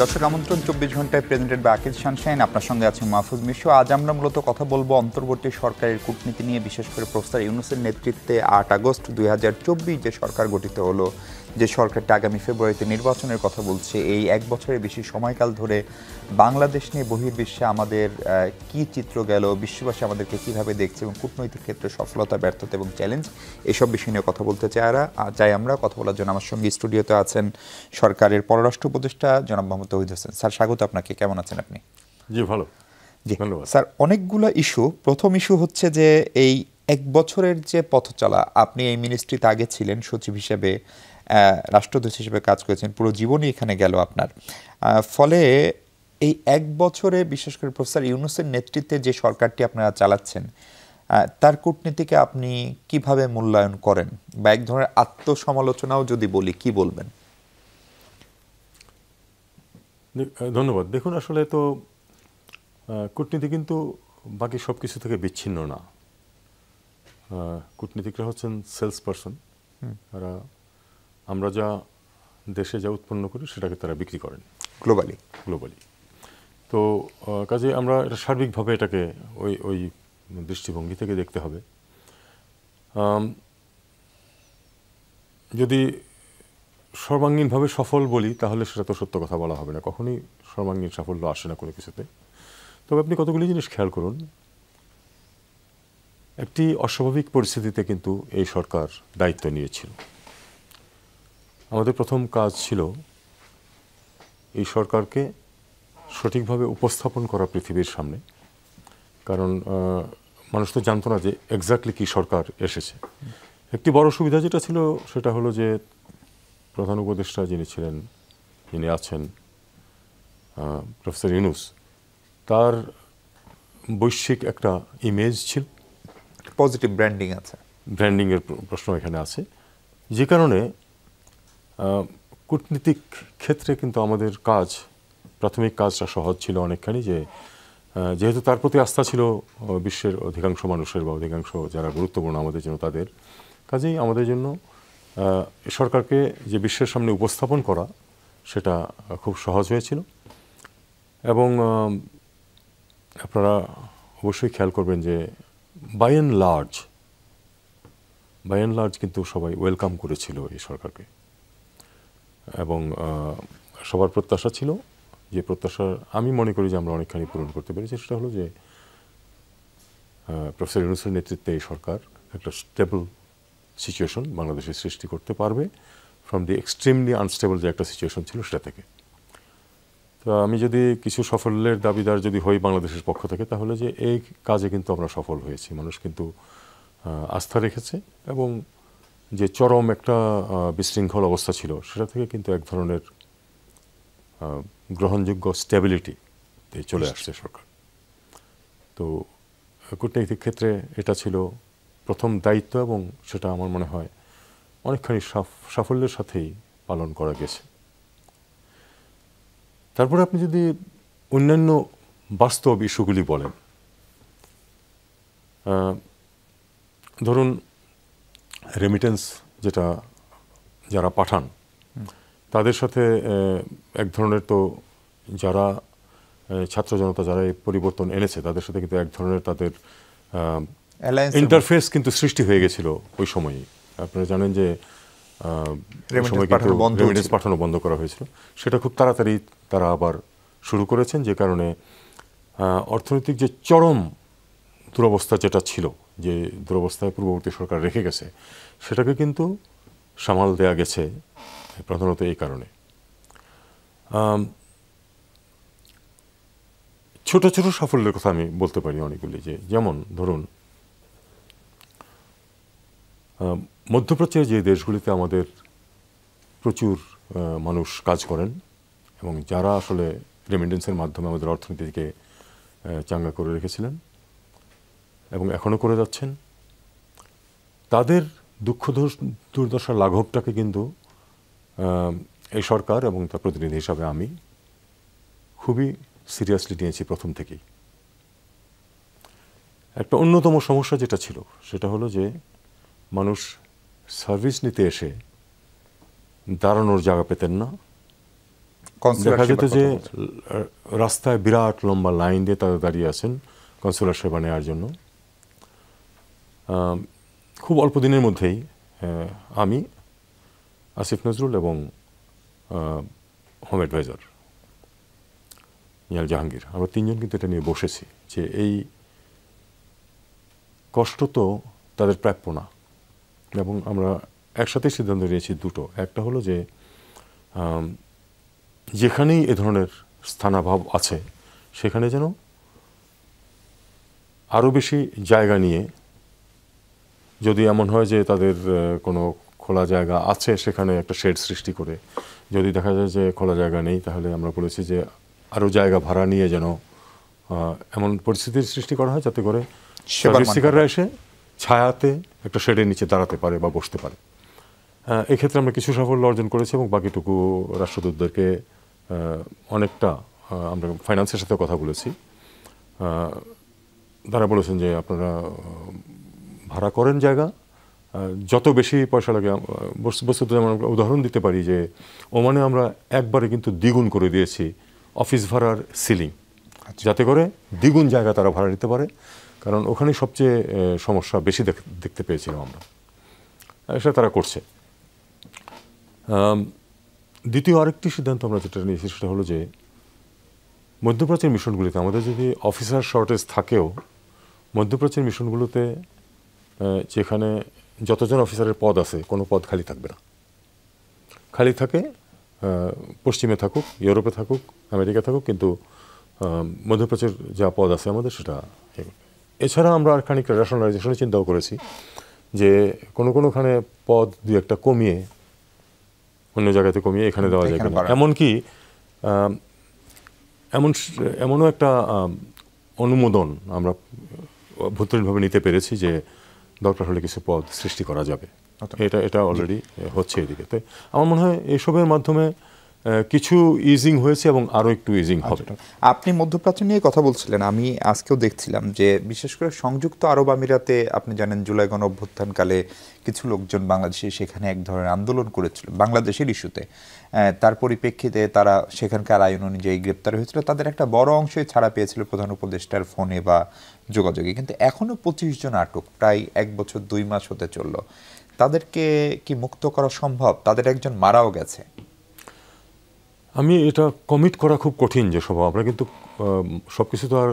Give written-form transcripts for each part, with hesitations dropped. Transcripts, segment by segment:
দর্শক আমন্ত্রণ 24 ঘন্টায় প্রেজেন্টেড বাই আকিজ সানশাইন। আপনার সঙ্গে আছে মাহফুজ মিশু। আজ আমরা মূলত কথা বলবো অন্তর্বর্তী সরকারের কূটনীতি নিয়ে, বিশেষ করে প্রফেসর ইউনূসের নেতৃত্বে 8 আগস্ট 2024 যে সরকার গঠিত হলো, যে সরকারটা আগামী ফেব্রুয়ারিতে নির্বাচনের কথা বলছে, এই এক বছরের বেশি সময়কাল ধরে বাংলাদেশ নিয়ে বহির্বিশ্বে আমাদের কি চিত্র গেল, বিশ্ববাসী আমাদেরকে কিভাবে দেখছে এবং কূটনৈতিক ক্ষেত্রে সফলতা, ব্যর্থতা এবং চ্যালেঞ্জ, এসব বিষয় নিয়ে কথা বলতে চাই আমরা। কথা বলার জন্য আমার সঙ্গে স্টুডিওতে আছেন সরকারের পররাষ্ট্র উপদেষ্টা জনাব মোহাম্মদ তৌহিদ হোসেন। স্যার, স্বাগত আপনাকে। কেমন আছেন আপনি? জি, ভালো। জি স্যার, অনেকগুলো ইস্যু। প্রথম ইস্যু হচ্ছে যে এই এক বছরের যে পথ চলা, আপনি এই মিনিস্ট্রিতে আগে ছিলেন সচিব হিসেবে, রাষ্ট্রদূত হিসেবে কাজ করেছেন, পুরো জীবনই এখানে গেল আপনার। ফলে এই এক বছরে বিশেষ করে প্রফেসর ইউনূসের নেতৃত্বে যে সরকারটি আপনারা চালাচ্ছেন, তার কূটনীতিকে আপনি কিভাবে মূল্যায়ন করেন, বা এক ধরনের আত্মসমালোচনাও যদি বলি, কি বলবেন? ধন্যবাদ। দেখুন, আসলে তো কূটনীতি কিন্তু বাকি সব কিছু থেকে বিচ্ছিন্ন না। কূটনীতিকরা হচ্ছেন সেলস পারসন। আমরা যা দেশে যা উৎপন্ন করি সেটাকে তারা বিক্রি করেন গ্লোবালি। তো কাজে আমরা এটা সার্বিকভাবে এটাকে ওই দৃষ্টিভঙ্গি থেকে দেখতে হবে। যদি সর্বাঙ্গীনভাবে সফল বলি তাহলে সেটা তো সত্য কথা বলা হবে না, কখনই সর্বাঙ্গীন সাফল্য আসে না কোনো কিছুতে। তবে আপনি কতগুলি জিনিস খেয়াল করুন। একটি অস্বাভাবিক পরিস্থিতিতে কিন্তু এই সরকার দায়িত্ব নিয়েছিল। আমাদের প্রথম কাজ ছিল এই সরকারকে সঠিকভাবে উপস্থাপন করা পৃথিবীর সামনে, কারণ মানুষ তো জানতো না যে এক্স্যাক্টলি কি সরকার এসেছে। একটি বড় সুবিধা যেটা ছিল সেটা হলো যে প্রধান উপদেষ্টা যিনি আছেন প্রফেসর ইউনূস, তার বৈশ্বিক একটা ইমেজ ছিল, পজিটিভ ব্র্যান্ডিং আছে, ব্র্যান্ডিংয়ের প্রশ্ন এখানে আছে, যে কারণে কূটনীতিক ক্ষেত্রে কিন্তু আমাদের প্রাথমিক কাজটা সহজ ছিল অনেকখানি। যেহেতু তার প্রতি আস্থা ছিল বিশ্বের অধিকাংশ মানুষের, বা অধিকাংশ যারা গুরুত্বপূর্ণ আমাদের জন্য তাদের, কাজেই আমাদের জন্য সরকারকে যে বিশ্বের সামনে উপস্থাপন করা সেটা খুব সহজ হয়েছিল। এবং আপনারা অবশ্যই খেয়াল করবেন যে বাই অ্যান্ড লার্জ কিন্তু সবাই ওয়েলকাম করেছিল এই সরকারকে। এবং সবার প্রত্যাশা ছিল, যে প্রত্যাশা আমি মনে করি যে আমরা অনেকখানি পূরণ করতে পেরেছি, সেটা হলো যে প্রফেসর ইউনূসের নেতৃত্বে এই সরকার একটা স্টেবল সিচুয়েশন বাংলাদেশে সৃষ্টি করতে পারবে, ফ্রম দি এক্সট্রিমলি আনস্টেবল যে একটা সিচুয়েশন ছিল সেটা থেকে। তো আমি যদি কিছু সাফল্যের দাবিদার যদি হই বাংলাদেশের পক্ষ থেকে, তাহলে যে এই কাজে কিন্তু আমরা সফল হয়েছি। মানুষ কিন্তু আস্থা রেখেছে, এবং যে চরম একটা বিশৃঙ্খল অবস্থা ছিল সেটা থেকে কিন্তু এক ধরনের গ্রহণযোগ্য স্টেবিলিটিতে চলে আসছে সরকার। তো কূটনৈতিক ক্ষেত্রে এটা ছিল প্রথম দায়িত্ব, এবং সেটা আমার মনে হয় অনেকখানি সাফল্যের সাথেই পালন করা গেছে। তারপরে আপনি যদি অন্যান্য বাস্তব ইস্যুগুলি বলেন, ধরুন রেমিটেন্স যারা পাঠান তাদের সাথে এক ধরনের, তো যারা ছাত্র জনতা যারা এই পরিবর্তন এনেছে তাদের সাথে কিন্তু এক ধরনের তাদের ইন্টারফেস কিন্তু সৃষ্টি হয়ে গেছিল ওই সময়ই। আপনারা জানেন যে রেমিটেন্স পাঠানো বন্ধ করা হয়েছিল। সেটা খুব তাড়াতাড়ি তারা আবার শুরু করেছেন, যে কারণে অর্থনৈতিক যে চরম দুরবস্থা যেটা ছিল, যে দুরবস্থায় পূর্ববর্তী সরকার রেখে গেছে, সেটাকে কিন্তু সামাল দেয়া গেছে প্রধানত এই কারণে। ছোট ছোট সাফল্যের কথা আমি বলতে পারি অনেকগুলি, যেমন ধরুন মধ্যপ্রাচ্যের যে দেশগুলিতে আমাদের প্রচুর মানুষ কাজ করেন, এবং যারা আসলে রেমিটেন্সের মাধ্যমে আমাদের অর্থনীতিকে চাঙ্গা করে রেখেছিলেন এবং এখনও করে যাচ্ছেন, তাদের দুঃখ দুর্দশার লাঘবটাকে কিন্তু এই সরকার এবং তার প্রতিনিধি হিসাবে আমি খুবই সিরিয়াসলি নিয়েছি প্রথম থেকেই। একটা অন্যতম সমস্যা যেটা ছিল সেটা হলো যে মানুষ সার্ভিস নিতে এসে দাঁড়ানোর জায়গা পেতেন না। দেখা যেত যে রাস্তায় বিরাট লম্বা লাইন দিয়ে তারা দাঁড়িয়ে আছেন কনসুলার সেবা নেওয়ার জন্য। খুব অল্প দিনের মধ্যেই আমি, আসিফ নজরুল এবং হোম অ্যাডভাইজার ইয়াল জাহাঙ্গীর, আমরা তিনজন কিন্তু এটা নিয়ে বসেছি যে এই কষ্ট তো তাদের প্রাপ্য না, এবং আমরা একসাথে সিদ্ধান্ত নিয়েছি দুটো। একটা হলো যে যেখানেই এ ধরনের স্থানাভাব আছে সেখানে যেন আরও বেশি জায়গা নিয়ে, যদি এমন হয় যে তাদের কোনো খোলা জায়গা আছে সেখানে একটা শেড সৃষ্টি করে, যদি দেখা যায় যে খোলা জায়গা নেই তাহলে আমরা বলেছি যে আরও জায়গা ভাড়া নিয়ে যেন এমন পরিস্থিতির সৃষ্টি করা হয় যাতে করে সার্ভিস সিকাররা এসে ছায়াতে একটা শেডের নিচে দাঁড়াতে পারে বা বসতে পারে। এক্ষেত্রে আমরা কিছু সাফল্য অর্জন করেছি এবং বাকিটুকু রাষ্ট্রদূতদেরকে অনেকটা আমরা ফাইন্যান্সের সাথে কথা বলেছি। তারা বলেছেন যে আপনারা ভাড়া করেন জায়গা, যত বেশি পয়সা লাগে। বস্তুত যেমন উদাহরণ দিতে পারি যে ওমানে আমরা একবারে কিন্তু দ্বিগুণ করে দিয়েছি অফিস ভাড়ার সিলিং, যাতে করে দ্বিগুণ জায়গা তারা ভাড়া নিতে পারে, কারণ ওখানে সবচেয়ে সমস্যা বেশি দেখতে পেয়েছিলাম আমরা। সেটা তারা করছে। দ্বিতীয় আরেকটি সিদ্ধান্ত আমরা যেটা নিয়েছি সেটা হলো যে মধ্যপ্রাচ্যের মিশনগুলিতে আমাদের যদি অফিসার শর্টেজ থাকেও, মধ্যপ্রাচ্যের মিশনগুলোতে যেখানে যতজন অফিসারের পদ আছে কোনো পদ খালি থাকবে না। খালি থাকে পশ্চিমে থাকুক, ইউরোপে থাকুক, আমেরিকা থাকুক, কিন্তু মধ্যপ্রাচ্যের যা পদ আছে আমাদের সেটা। এছাড়া আমরা আর খানিকটা রেশনালাইজেশনের চিন্তাও করেছি যে কোনোখানে পদ দু একটা কমিয়ে অন্য জায়গাতে কমিয়ে এখানে দেওয়া যায় কিনা। এমনকি এমনও একটা অনুমোদন আমরা অভ্যন্তরীণভাবে নিতে পেরেছি যে দরকার হলে কিছু পদ সৃষ্টি করা যাবে। এটা অলরেডি হচ্ছে এদিকে। তাই আমার মনে হয় এসবের মাধ্যমে কিছু ইজিং হয়েছে এবং আরও একটু ইজিং হবে। আপনি মধ্যপ্রাচ্য নিয়ে কথা বলছিলেন, আমি আজকেও দেখছিলাম যে বিশেষ করে সংযুক্ত আরব আমিরাতে আপনি জানেন জুলাই গণ অভ্যুত্থানকালে কিছু লোকজন বাংলাদেশে সেখানে এক ধরনের আন্দোলন করেছিল বাংলাদেশের ইস্যুতে। তার পরিপ্রেক্ষিতে তারা সেখানকার আইন অনুযায়ী গ্রেপ্তার হয়েছিল। তাদের একটা বড় অংশই ছাড়া পেয়েছিল প্রধান উপদেষ্টার ফোনে বা যোগাযোগে, কিন্তু এখনও 25 জন আটক, প্রায় 1 বছর 2 মাস হতে চলল। তাদেরকে কি মুক্ত করা সম্ভব? তাদের একজন মারাও গেছে। আমি এটা কমিট করা খুব কঠিন যে সব আমরা কিন্তু সব কিছু তো আর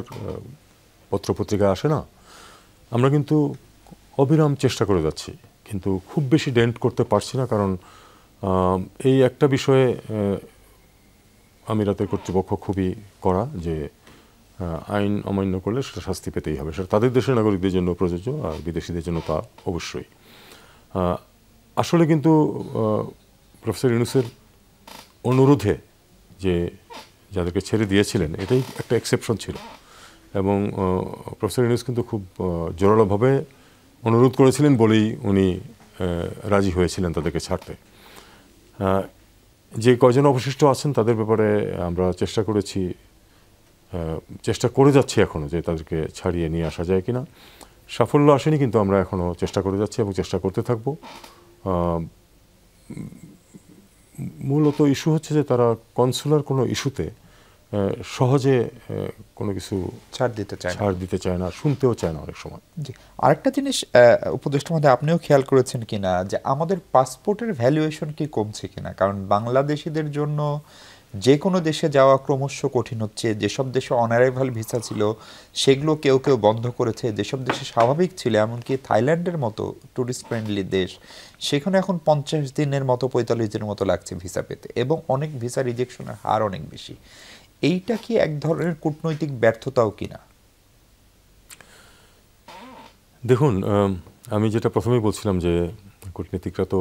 পত্রপত্রিকায় আসে না। আমরা কিন্তু অবিরাম চেষ্টা করে যাচ্ছি, কিন্তু খুব বেশি ডেন্ট করতে পারছি না, কারণ এই একটা বিষয়ে আমিরাতের কর্তৃপক্ষ খুবই কড়া যে আইন অমান্য করলে সেটা শাস্তি পেতেই হবে। সেটা তাদের দেশের নাগরিকদের জন্য প্রযোজ্য, আর বিদেশিদের জন্য তা অবশ্যই। আসলে কিন্তু প্রফেসর ইউনূসের অনুরোধে যে যাদেরকে ছেড়ে দিয়েছিলেন এটাই একটা এক্সেপশন ছিল, এবং প্রফেসর ইউনূস কিন্তু খুব জোরালোভাবে অনুরোধ করেছিলেন বলেই উনি রাজি হয়েছিলেন তাদেরকে ছাড়তে। যে কয়জন অবশিষ্ট আছেন তাদের ব্যাপারে আমরা চেষ্টা করে যাচ্ছি এখনও যে তাদেরকে ছাড়িয়ে নিয়ে আসা যায় কিনা। সাফল্য আসেনি, কিন্তু আমরা এখনও চেষ্টা করে যাচ্ছি এবং চেষ্টা করতে থাকব। মূলত ইস্যু হচ্ছে যে তারা কনসুলার কোনো ইস্যুতে সহজে কোনো কিছু ছাড় দিতে চায় না, শুনতেও চায় না অনেক সময়। জি, আরেকটা জিনিস উপদেষ্টার মধ্যে আপনিও খেয়াল করেছেন কিনা যে আমাদের পাসপোর্টের ভ্যালুয়েশন কি কমছে কিনা? কারণ বাংলাদেশিদের জন্য যে কোনো দেশে যাওয়া ক্রমশ কঠিন হচ্ছে। যেসব দেশে অনারাইভাল ভিসা ছিল সেগুলো কেউ কেউ বন্ধ করেছে, যেসব দেশে স্বাভাবিক ছিল, এমনকি থাইল্যান্ডের মতো ট্যুরিস্ট ফ্রেন্ডলি দেশ, সেখানে এখন 50 দিনের মতো 45 দিনের মতো লাগছে ভিসা পেতে, এবং অনেক ভিসা রিজেকশনের হার অনেক বেশি। এইটা কি এক ধরনের কূটনৈতিক ব্যর্থতাও কিনা? দেখুন, আমি যেটা প্রথমেই বলছিলাম যে কূটনীতিকরা তো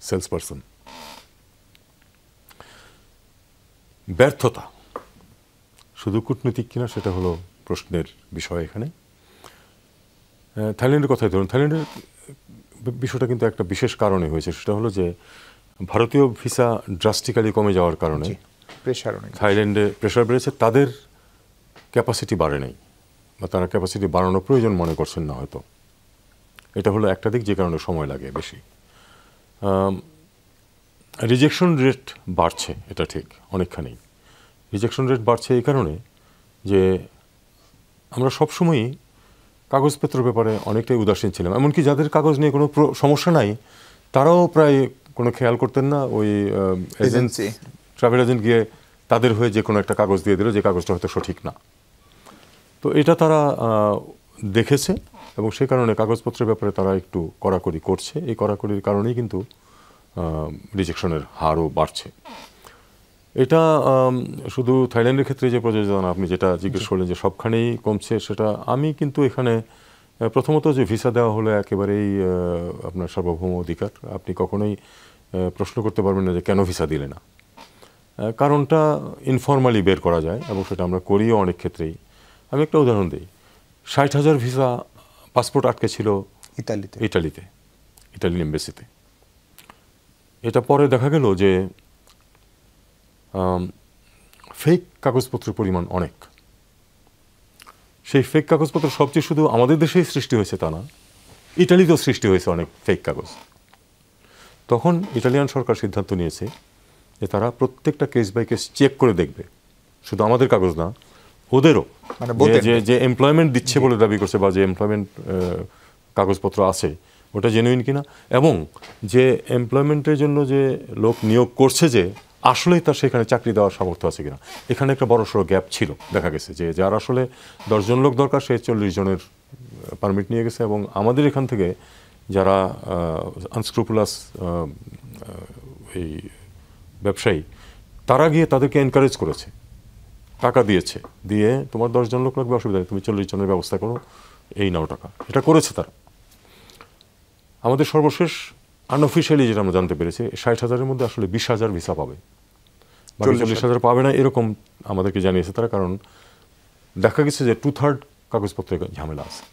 সেলস পারসন। ব্যর্থতা শুধু কূটনৈতিক কিনা সেটা হলো প্রশ্নের বিষয় এখানে। থাইল্যান্ডের কথাই ধরুন, থাইল্যান্ডের বিষয়টা কিন্তু একটা বিশেষ কারণে হয়েছে, সেটা হলো যে ভারতীয় ভিসা ড্রাস্টিক্যালি কমে যাওয়ার কারণে থাইল্যান্ডে প্রেশার বেড়েছে, তাদের ক্যাপাসিটি বাড়ে নাই। বা তারা ক্যাপাসিটি বাড়ানোর প্রয়োজন মনে করছেন না হয়তো। এটা হলো একটা দিক যে কারণে সময় লাগে বেশি। রিজেকশন রেট বাড়ছে, এটা ঠিক অনেকখানি। রিজেকশন রেট বাড়ছে এই কারণে যে আমরা সবসময়ই কাগজপত্রের ব্যাপারে অনেকটাই উদাসীন ছিলাম। এমনকি যাদের কাগজ নিয়ে কোনো সমস্যা নাই তারাও প্রায় কোনো খেয়াল করতেন না। ওই এজেন্সি, ট্রাভেল এজেন্ট গিয়ে তাদের হয়ে যে কোনো একটা কাগজ দিয়ে দিল যে কাগজটা হয়তো সঠিক না। তো এটা তারা দেখেছে এবং সেই কারণে কাগজপত্রের ব্যাপারে তারা একটু কড়াকড়ি করছে। এই কড়াকড়ির কারণেই কিন্তু রিজেকশনের হারও বাড়ছে। এটা শুধু থাইল্যান্ডের ক্ষেত্রে যে প্রযোজ্য না, আপনি যেটা জিজ্ঞেস করলেন যে সবখানেই কমছে, সেটা আমি কিন্তু এখানে প্রথমত যে ভিসা দেওয়া হলো একেবারেই আপনার সার্বভৌম অধিকার। আপনি কখনোই প্রশ্ন করতে পারবেন না যে কেন ভিসা দিলে না। কারণটা ইনফর্মালি বের করা যায় এবং সেটা আমরা করিও অনেক ক্ষেত্রেই। আমি একটা উদাহরণ দিই। 60,000 ভিসা পাসপোর্ট আটকে ছিল ইটালিতে, ইটালিয়ান এমবাসিতে। এটা পরে দেখা গেল যে ফেক কাগজপত্রের পরিমাণ অনেক। সেই ফেক কাগজপত্র সবচেয়ে শুধু আমাদের দেশেই সৃষ্টি হয়েছে তা না, ইটালিতেও সৃষ্টি হয়েছে অনেক ফেক কাগজ। তখন ইটালিয়ান সরকার সিদ্ধান্ত নিয়েছে যে তারা প্রত্যেকটা কেস বাই কেস চেক করে দেখবে, শুধু আমাদের কাগজ না ওদেরও, যে এমপ্লয়মেন্ট দিচ্ছে বলে দাবি করছে বা যে এমপ্লয়মেন্ট কাগজপত্র আছে ওটা জেনুইন কিনা, এবং যে এমপ্লয়মেন্টের জন্য যে লোক নিয়োগ করছে যে আসলেই তার সেখানে চাকরি দেওয়ার সামর্থ্য আছে কিনা। এখানে একটা বড়সড় গ্যাপ ছিল। দেখা গেছে যে যার আসলে 10 জন লোক দরকার সে 40 জনের পারমিট নিয়ে গেছে। এবং আমাদের এখান থেকে যারা আনস্ক্রুপুলাস এই ব্যবসায়ী, তারা গিয়ে তাদেরকে এনকারেজ করেছে, টাকা দিয়েছে, দিয়ে তোমার 10 জন লোক লাগবে, অসুবিধা নেই, তুমি 40 জনের ব্যবস্থা করো, এই নাও টাকা। এটা করেছে তারা। আমাদের সর্বশেষ আনঅফিসিয়ালি যেটা আমরা জানতে পেরেছি 60,000-এর মধ্যে আসলে 20,000 ভিসা পাবে, 40,000 পাবে না এরকম আমাদেরকে জানিয়েছে তারা। কারণ দেখা গেছে যে 2/3 কাগজপত্রের ঝামেলা আছে।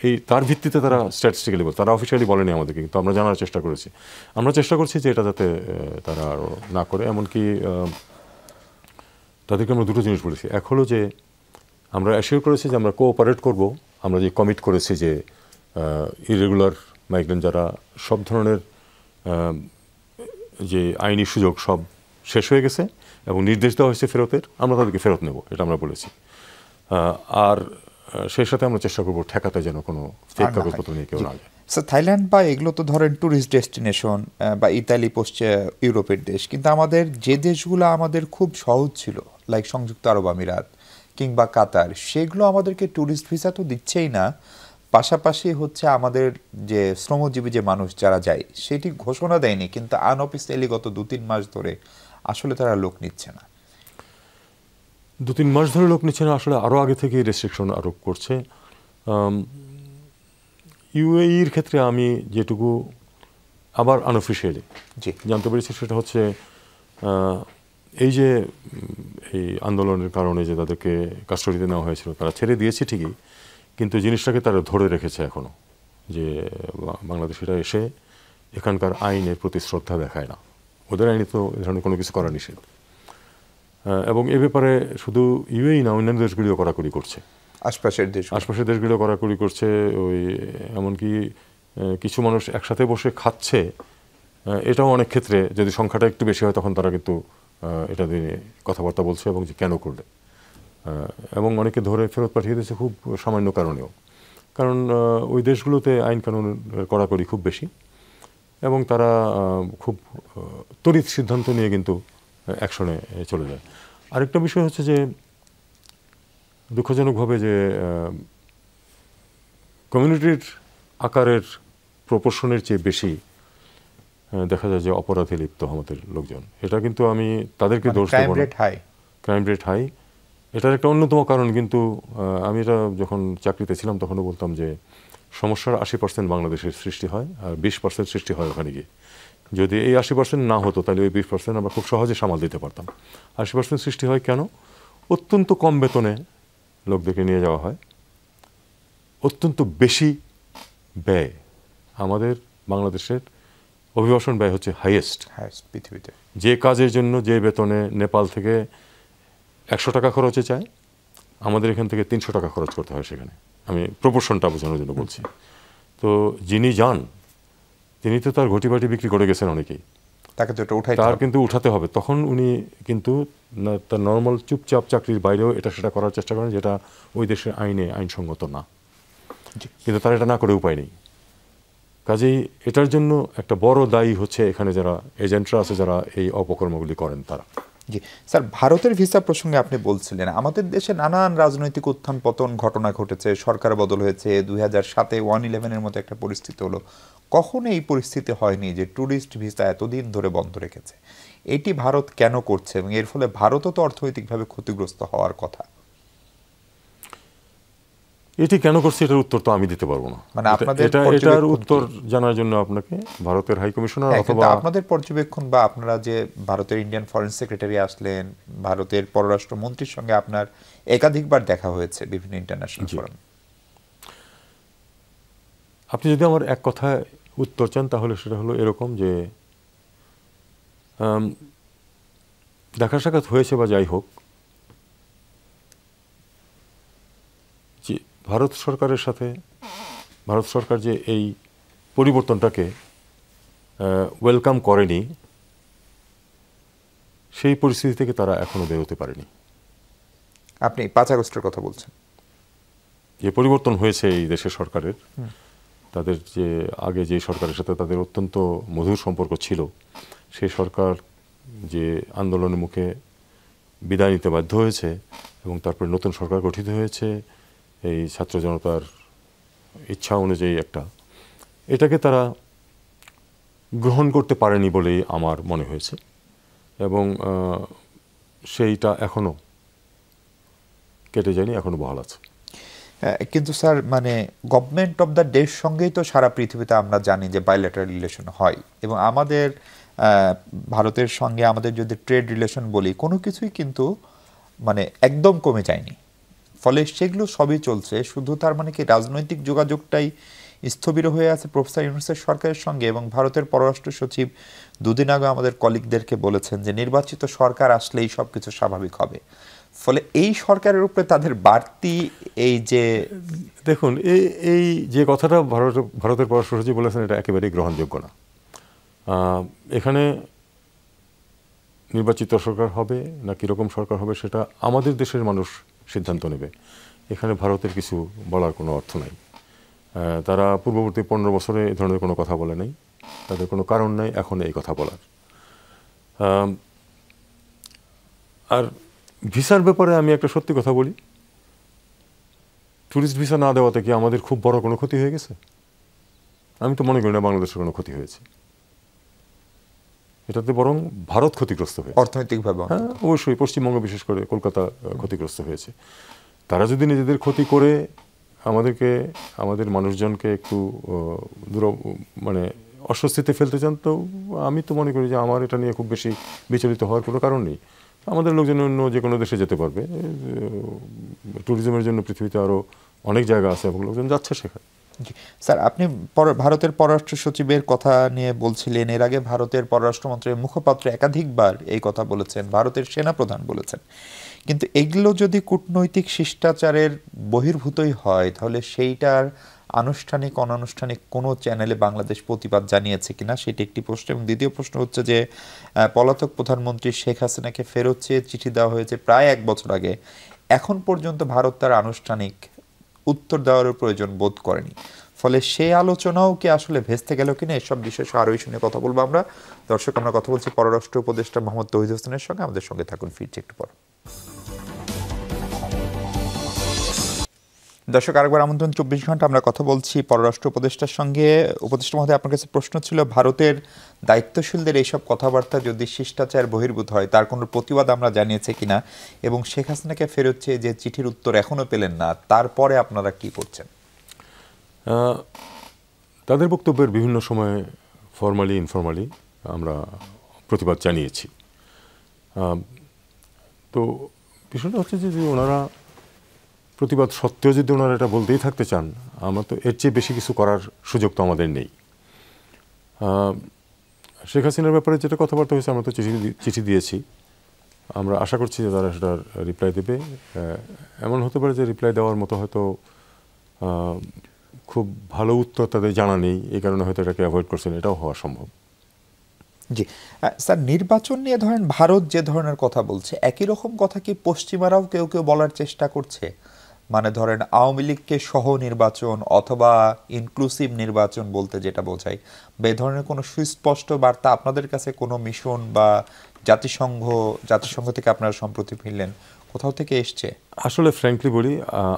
এই তার ভিত্তিতে তারা স্ট্যাটিস্টিক্যালি বলে, তারা অফিসিয়ালি বলেনি আমাদেরকে, কিন্তু আমরা জানার চেষ্টা করেছি। আমরা চেষ্টা করছি যে এটা যাতে তারা আরও না করে। এমনকি তাদেরকে আমরা দুটো জিনিস বলেছি। এক হলো যে আমরা অ্যাসিওর করেছি যে আমরা কোঅপারেট করব। আমরা যে কমিট করেছি যে ইরেগুলার মাইগ্রেন্ট যারা সব ধরনের যে আইনি সুযোগ সব শেষ হয়ে গেছে এবং নির্দেশ দেওয়া হয়েছে ফেরতের, আমরা তাদেরকে ফেরত নেব, এটা আমরা বলেছি। আর সেই সাথে আমরা চেষ্টা করবো ঠেকাতে যেন কোনো ফেক কাগজপত্র নিয়ে কেউ না যায়। স্যার, থাইল্যান্ড বা এগুলো তো ধরেন ট্যুরিস্ট ডেস্টিনেশন, বা ইতালি পশ্চিম ইউরোপের দেশ, কিন্তু আমাদের যে দেশগুলো আমাদের খুব সহজ ছিল, লাইক সংযুক্ত আরব আমিরাত কিংবা কাতার, সেগুলো আমাদেরকে ট্যুরিস্ট ভিসা তো দিচ্ছেই না, পাশাপাশি হচ্ছে আমাদের যে শ্রমজীবী যে মানুষ যারা যায় সেটি ঘোষণা দেয়নি, কিন্তু আনঅফিসিয়ালি গত 2-3 মাস ধরে আসলে তারা লোক নিচ্ছে না। 2-3 মাস ধরে লোক নিচ্ছে না, আসলে আরও আগে থেকে রেস্ট্রিকশন আরোপ করছে। ইউএইর ক্ষেত্রে আমি যেটুকু আবার আনঅফিসিয়ালি জানতে পেরেছি সেটা হচ্ছে এই যে এই আন্দোলনের কারণে যে তাদেরকে কাস্টডিতে নেওয়া হয়েছিল, তারা ছেড়ে দিয়েছে ঠিকই, কিন্তু জিনিসটাকে তারা ধরে রেখেছে এখনও, যে বাংলাদেশিরা এসে এখানকার আইনের প্রতি শ্রদ্ধা দেখায় না। ওদের আইনে তো এ ধরনের কোনো কিছু করা নিষেধ। এবং এ ব্যাপারে শুধু ইউএই না, অন্যান্য দেশগুলিও কড়াকড়ি করছে। আশপাশের দেশগুলো কড়াকড়ি করছে। ওই এমনকি কিছু মানুষ একসাথে বসে খাচ্ছে, এটাও অনেক ক্ষেত্রে যদি সংখ্যাটা একটু বেশি হয় তখন তারা কিন্তু এটা নিয়ে কথাবার্তা বলছে এবং যে কেন করলে, এবং অনেকে ধরে ফেরত পাঠিয়ে দিয়েছে খুব সামান্য কারণেও। কারণ ওই দেশগুলোতে আইন কানুনের কড়াকড়ি খুব বেশি এবং তারা খুব তড়িৎ সিদ্ধান্ত নিয়ে কিন্তু অ্যাকশনে চলে যায়। আরেকটা বিষয় হচ্ছে যে দুঃখজনকভাবে যে কমিউনিটির আকারের প্রপোর্শনের চেয়ে বেশি দেখা যায় যে অপরাধে লিপ্ত আমাদের লোকজন। এটা কিন্তু আমি তাদেরকে দোষ দেব না, ক্রাইম রেট হাই এটার একটা অন্যতম কারণ। কিন্তু আমি এটা যখন চাকরিতে ছিলাম তখনও বলতাম যে সমস্যার 80% বাংলাদেশের সৃষ্টি হয় আর 20% সৃষ্টি হয় ওখানে গিয়ে। যদি এই 80% না হতো তাহলে ওই 20% আমরা খুব সহজে সামাল দিতে পারতাম। 80% সৃষ্টি হয় কেন? অত্যন্ত কম বেতনে লোকদেরকে নিয়ে যাওয়া হয়, অত্যন্ত বেশি ব্যয়। আমাদের বাংলাদেশের অভিবাসন ব্যয় হচ্ছে হাইয়েস্ট পৃথিবীতে। যে কাজের জন্য যে বেতনে নেপাল থেকে 100 টাকা খরচে চায় আমাদের এখান থেকে 300 টাকা খরচ করতে হয় সেখানে। আমি প্রপোর্শনটা বোঝানোর জন্য বলছি। তো যিনি যান তিনি তো তার ঘটিবাটি বিক্রি করে গেছেন অনেকেই, তাকে তো এটা উঠাই তার কিন্তু উঠাতে হবে। তখন উনি কিন্তু তার নর্মাল চুপচাপ চাকরির বাইরেও এটা সেটা করার চেষ্টা করেন, যেটা ওই দেশের আইনে আইনসঙ্গত না। কিন্তু তার এটা না করে উপায় নেই। কাজেই এটার জন্য একটা বড় দায়ী হচ্ছে এখানে যারা এজেন্টরা আছে, যারা এই অপকর্মগুলি করেন তারা। জি স্যার, ভারতের ভিসা প্রসঙ্গে আপনি বলছিলেন আমাদের দেশে নানান রাজনৈতিক উত্থান পতন ঘটনা ঘটেছে, সরকার বদল হয়েছে, 2007-এ 111-এর মতো একটা পরিস্থিতি হলো। কখনো এই পরিস্থিতি হয়নি যে ট্যুরিস্ট ভিসা এতদিন ধরে বন্ধ রেখেছে। এটি ভারত কেন করছে এবং এর ফলে ভারতও তো অর্থনৈতিকভাবে ক্ষতিগ্রস্ত হওয়ার কথা। এটি কেন করছে এটার উত্তর তো আমি দিতে পারবো না। মানে আপনাদের এটার উত্তর জানার জন্য আপনাকে ভারতের হাই কমিশনার অথবা আপনাদের পর্যবেক্ষণ বা আপনারা যে ভারতের ইন্ডিয়ান ফরেন সেক্রেটারি আসলেন, ভারতের পররাষ্ট্রমন্ত্রীর সঙ্গে আপনার একাধিকবার দেখা হয়েছে বিভিন্ন ইন্টারন্যাশনাল ফোরামে। আপনি যদি আমার এক কথায় উত্তর চান তাহলে সেটা হলো এরকম যে দেখা সাক্ষাৎ হয়েছে বা যাই হোক, যে ভারত সরকারের সাথে ভারত সরকার যে এই পরিবর্তনটাকে ওয়েলকাম করেনি, সেই পরিস্থিতি থেকে তারা এখনো বেরোতে পারেনি। আপনি 5 আগস্টের কথা বলছেন। যে পরিবর্তন হয়েছে এই দেশের সরকারের, তাদের যে আগে যে সরকারের সাথে তাদের অত্যন্ত মধুর সম্পর্ক ছিল, সেই সরকার যে আন্দোলনের মুখে বিদায় নিতে বাধ্য হয়েছে এবং তারপরে নতুন সরকার গঠিত হয়েছে এই ছাত্র জনতার ইচ্ছা অনুযায়ী এটাকে তারা গ্রহণ করতে পারেনি বলেই আমার মনে হয়েছে। এবং সেইটা এখনো কেটে যায়নি, এখনো বহাল আছে। কিন্তু স্যার মানে গভর্নমেন্ট অফ দ্য ডের সঙ্গেই তো সারা পৃথিবীতে আমরা জানি যে বাইলেটারাল রিলেশন হয়, এবং আমাদের ভারতের সঙ্গে আমাদের যদি ট্রেড রিলেশন বলি কোনো কিছুই কিন্তু মানে একদম কমে যায়নি। ফলে সেগুলো সবই চলছে, শুধু তার মানে কি রাজনৈতিক যোগাযোগটাই স্থবির হয়ে আছে প্রফেসর ইউনূসের সরকারের সঙ্গে। এবং ভারতের পররাষ্ট্র সচিব দুদিন আগে আমাদের কলিগদেরকে বলেছেন যে নির্বাচিত সরকার আসলেই সব কিছু স্বাভাবিক হবে। ফলে এই সরকারের উপরে তাদের বাড়তি এই যে দেখুন এই যে কথাটা ভারতের পররাষ্ট্র সচিব বলেছেন এটা একেবারেই গ্রহণযোগ্য না। এখানে নির্বাচিত সরকার হবে না কীরকম সরকার হবে সেটা আমাদের দেশের মানুষ সিদ্ধান্ত নেবে। এখানে ভারতের কিছু বলার কোনো অর্থ নাই। তারা পূর্ববর্তী 15 বছরে এ ধরনের কোনো কথা বলে নাই, তাদের কোনো কারণ নাই এখন এই কথা বলার। আর ভিসার ব্যাপারে আমি একটা সত্যি কথা বলি, ট্যুরিস্ট ভিসা না দেওয়াতে কি আমাদের খুব বড় কোনো ক্ষতি হয়ে গেছে? আমি তো মনে করি না বাংলাদেশের কোনো ক্ষতি হয়েছে। এটাতে বরং ভারত ক্ষতিগ্রস্ত হয়েছে অর্থনৈতিকভাবে। হ্যাঁ অবশ্যই, পশ্চিমবঙ্গ বিশেষ করে কলকাতা ক্ষতিগ্রস্ত হয়েছে। তারা যদি নিজেদের ক্ষতি করে আমাদের মানুষজনকে একটু মানে অস্বস্তিতে ফেলতে চান, তো আমি তো মনে করি যে আমার এটা নিয়ে খুব বেশি বিচলিত হওয়ার কোনো কারণ নেই। আমাদের লোকজন অন্য যে কোনো দেশে যেতে পারবে। ট্যুরিজমের জন্য পৃথিবীতে আরও অনেক জায়গা আছে এবং লোকজন যাচ্ছে সেখানে। স্যার আপনি ভারতের পররাষ্ট্র সচিবের কথা নিয়ে বলছিলেন, এর আগে ভারতের পররাষ্ট্রমন্ত্রীর মুখপাত্র একাধিকবার এই কথা বলেছেন, ভারতের সেনাপ্রধান বলেছেন। কিন্তু এগুলো যদি কূটনৈতিক শিষ্টাচারের বহির্ভূতই হয় তাহলে সেইটার আনুষ্ঠানিক অনানুষ্ঠানিক কোনো চ্যানেলে বাংলাদেশ প্রতিবাদ জানিয়েছে কিনা সেটি একটি প্রশ্ন। এবং দ্বিতীয় প্রশ্ন হচ্ছে যে পলাতক প্রধানমন্ত্রী শেখ হাসিনাকে ফেরত চেয়ে চিঠি দেওয়া হয়েছে প্রায় 1 বছর আগে, এখন পর্যন্ত ভারত তার আনুষ্ঠানিক উত্তর দেওয়ার প্রয়োজন বোধ করেনি। ফলে সেই আলোচনাও কি আসলে ভেস্তে গেল কিনা, এসব বিষয়ে আরোই শুনে কথা বলবো আমরা। দর্শক, আমরা কথা বলছি পররাষ্ট্র উপদেষ্টা মোহাম্মদ তৌহিদ হোসেনের সঙ্গে। আমাদের সঙ্গে থাকুন, ফিরছি একটু পর। দর্শক, আরেকবার আমন্ত্রণ। 24 ঘন্টা আমরা কথা বলছি পররাষ্ট্র উপদেষ্টার সঙ্গে। উপদেষ্টা মহোদয়, আপনার কাছে প্রশ্ন ছিল, ভারতের দায়িত্বশীলদের এইসব কথাবার্তা যদি শিষ্টাচার বহির্ভূত হয় তার কোনো প্রতিবাদ আমরা জানিয়েছে কিনা, এবং শেখ হাসিনাকে ফেরত চেয়ে যে চিঠির উত্তর এখনো পেলেন না, তারপরে আপনারা কি করছেন? তাদের বক্তব্যের বিভিন্ন সময়ে ফর্মালি ইনফর্মালি আমরা প্রতিবাদ জানিয়েছি। তো বিষয়টা হচ্ছে যে ওনারা প্রতিবাদ সত্ত্বেও যদি ওনারা এটা বলতেই থাকতে চান, আমরা তো এর চেয়ে বেশি কিছু করার সুযোগ তো আমাদের নেই। শেখ হাসিনার ব্যাপারে যেটা কথাবার্তা হয়েছে আমরা তো চিঠি দিয়েছি। আমরা আশা করছি যে তারা সেটার রিপ্লাই দেবে। এমন হতে পারে যে রিপ্লাই দেওয়ার মতো হয়তো খুব ভালো উত্তর তাদের জানা নেই, এই কারণে হয়তো এটাকে অ্যাভয়েড করছেন, এটাও হওয়া সম্ভব। জি স্যার, নির্বাচন নিয়ে ধরেন ভারত যে ধরনের কথা বলছে, একই রকম কথা কি পশ্চিমারাও কেউ কেউ বলার চেষ্টা করছে? মানে ধরেন আওয়ামী লীগকে সহ নির্বাচন অথবা ইনক্লুসিভ নির্বাচন বলতে যেটা বোঝায়, বা এ ধরনের কোনো সুস্পষ্ট বার্তা আপনাদের কাছে কোনো মিশন বা জাতিসংঘ থেকে আপনারা সম্প্রতি ফিরলেন, কোথাও থেকে এসছে? আসলে ফ্র্যাঙ্কলি বলি,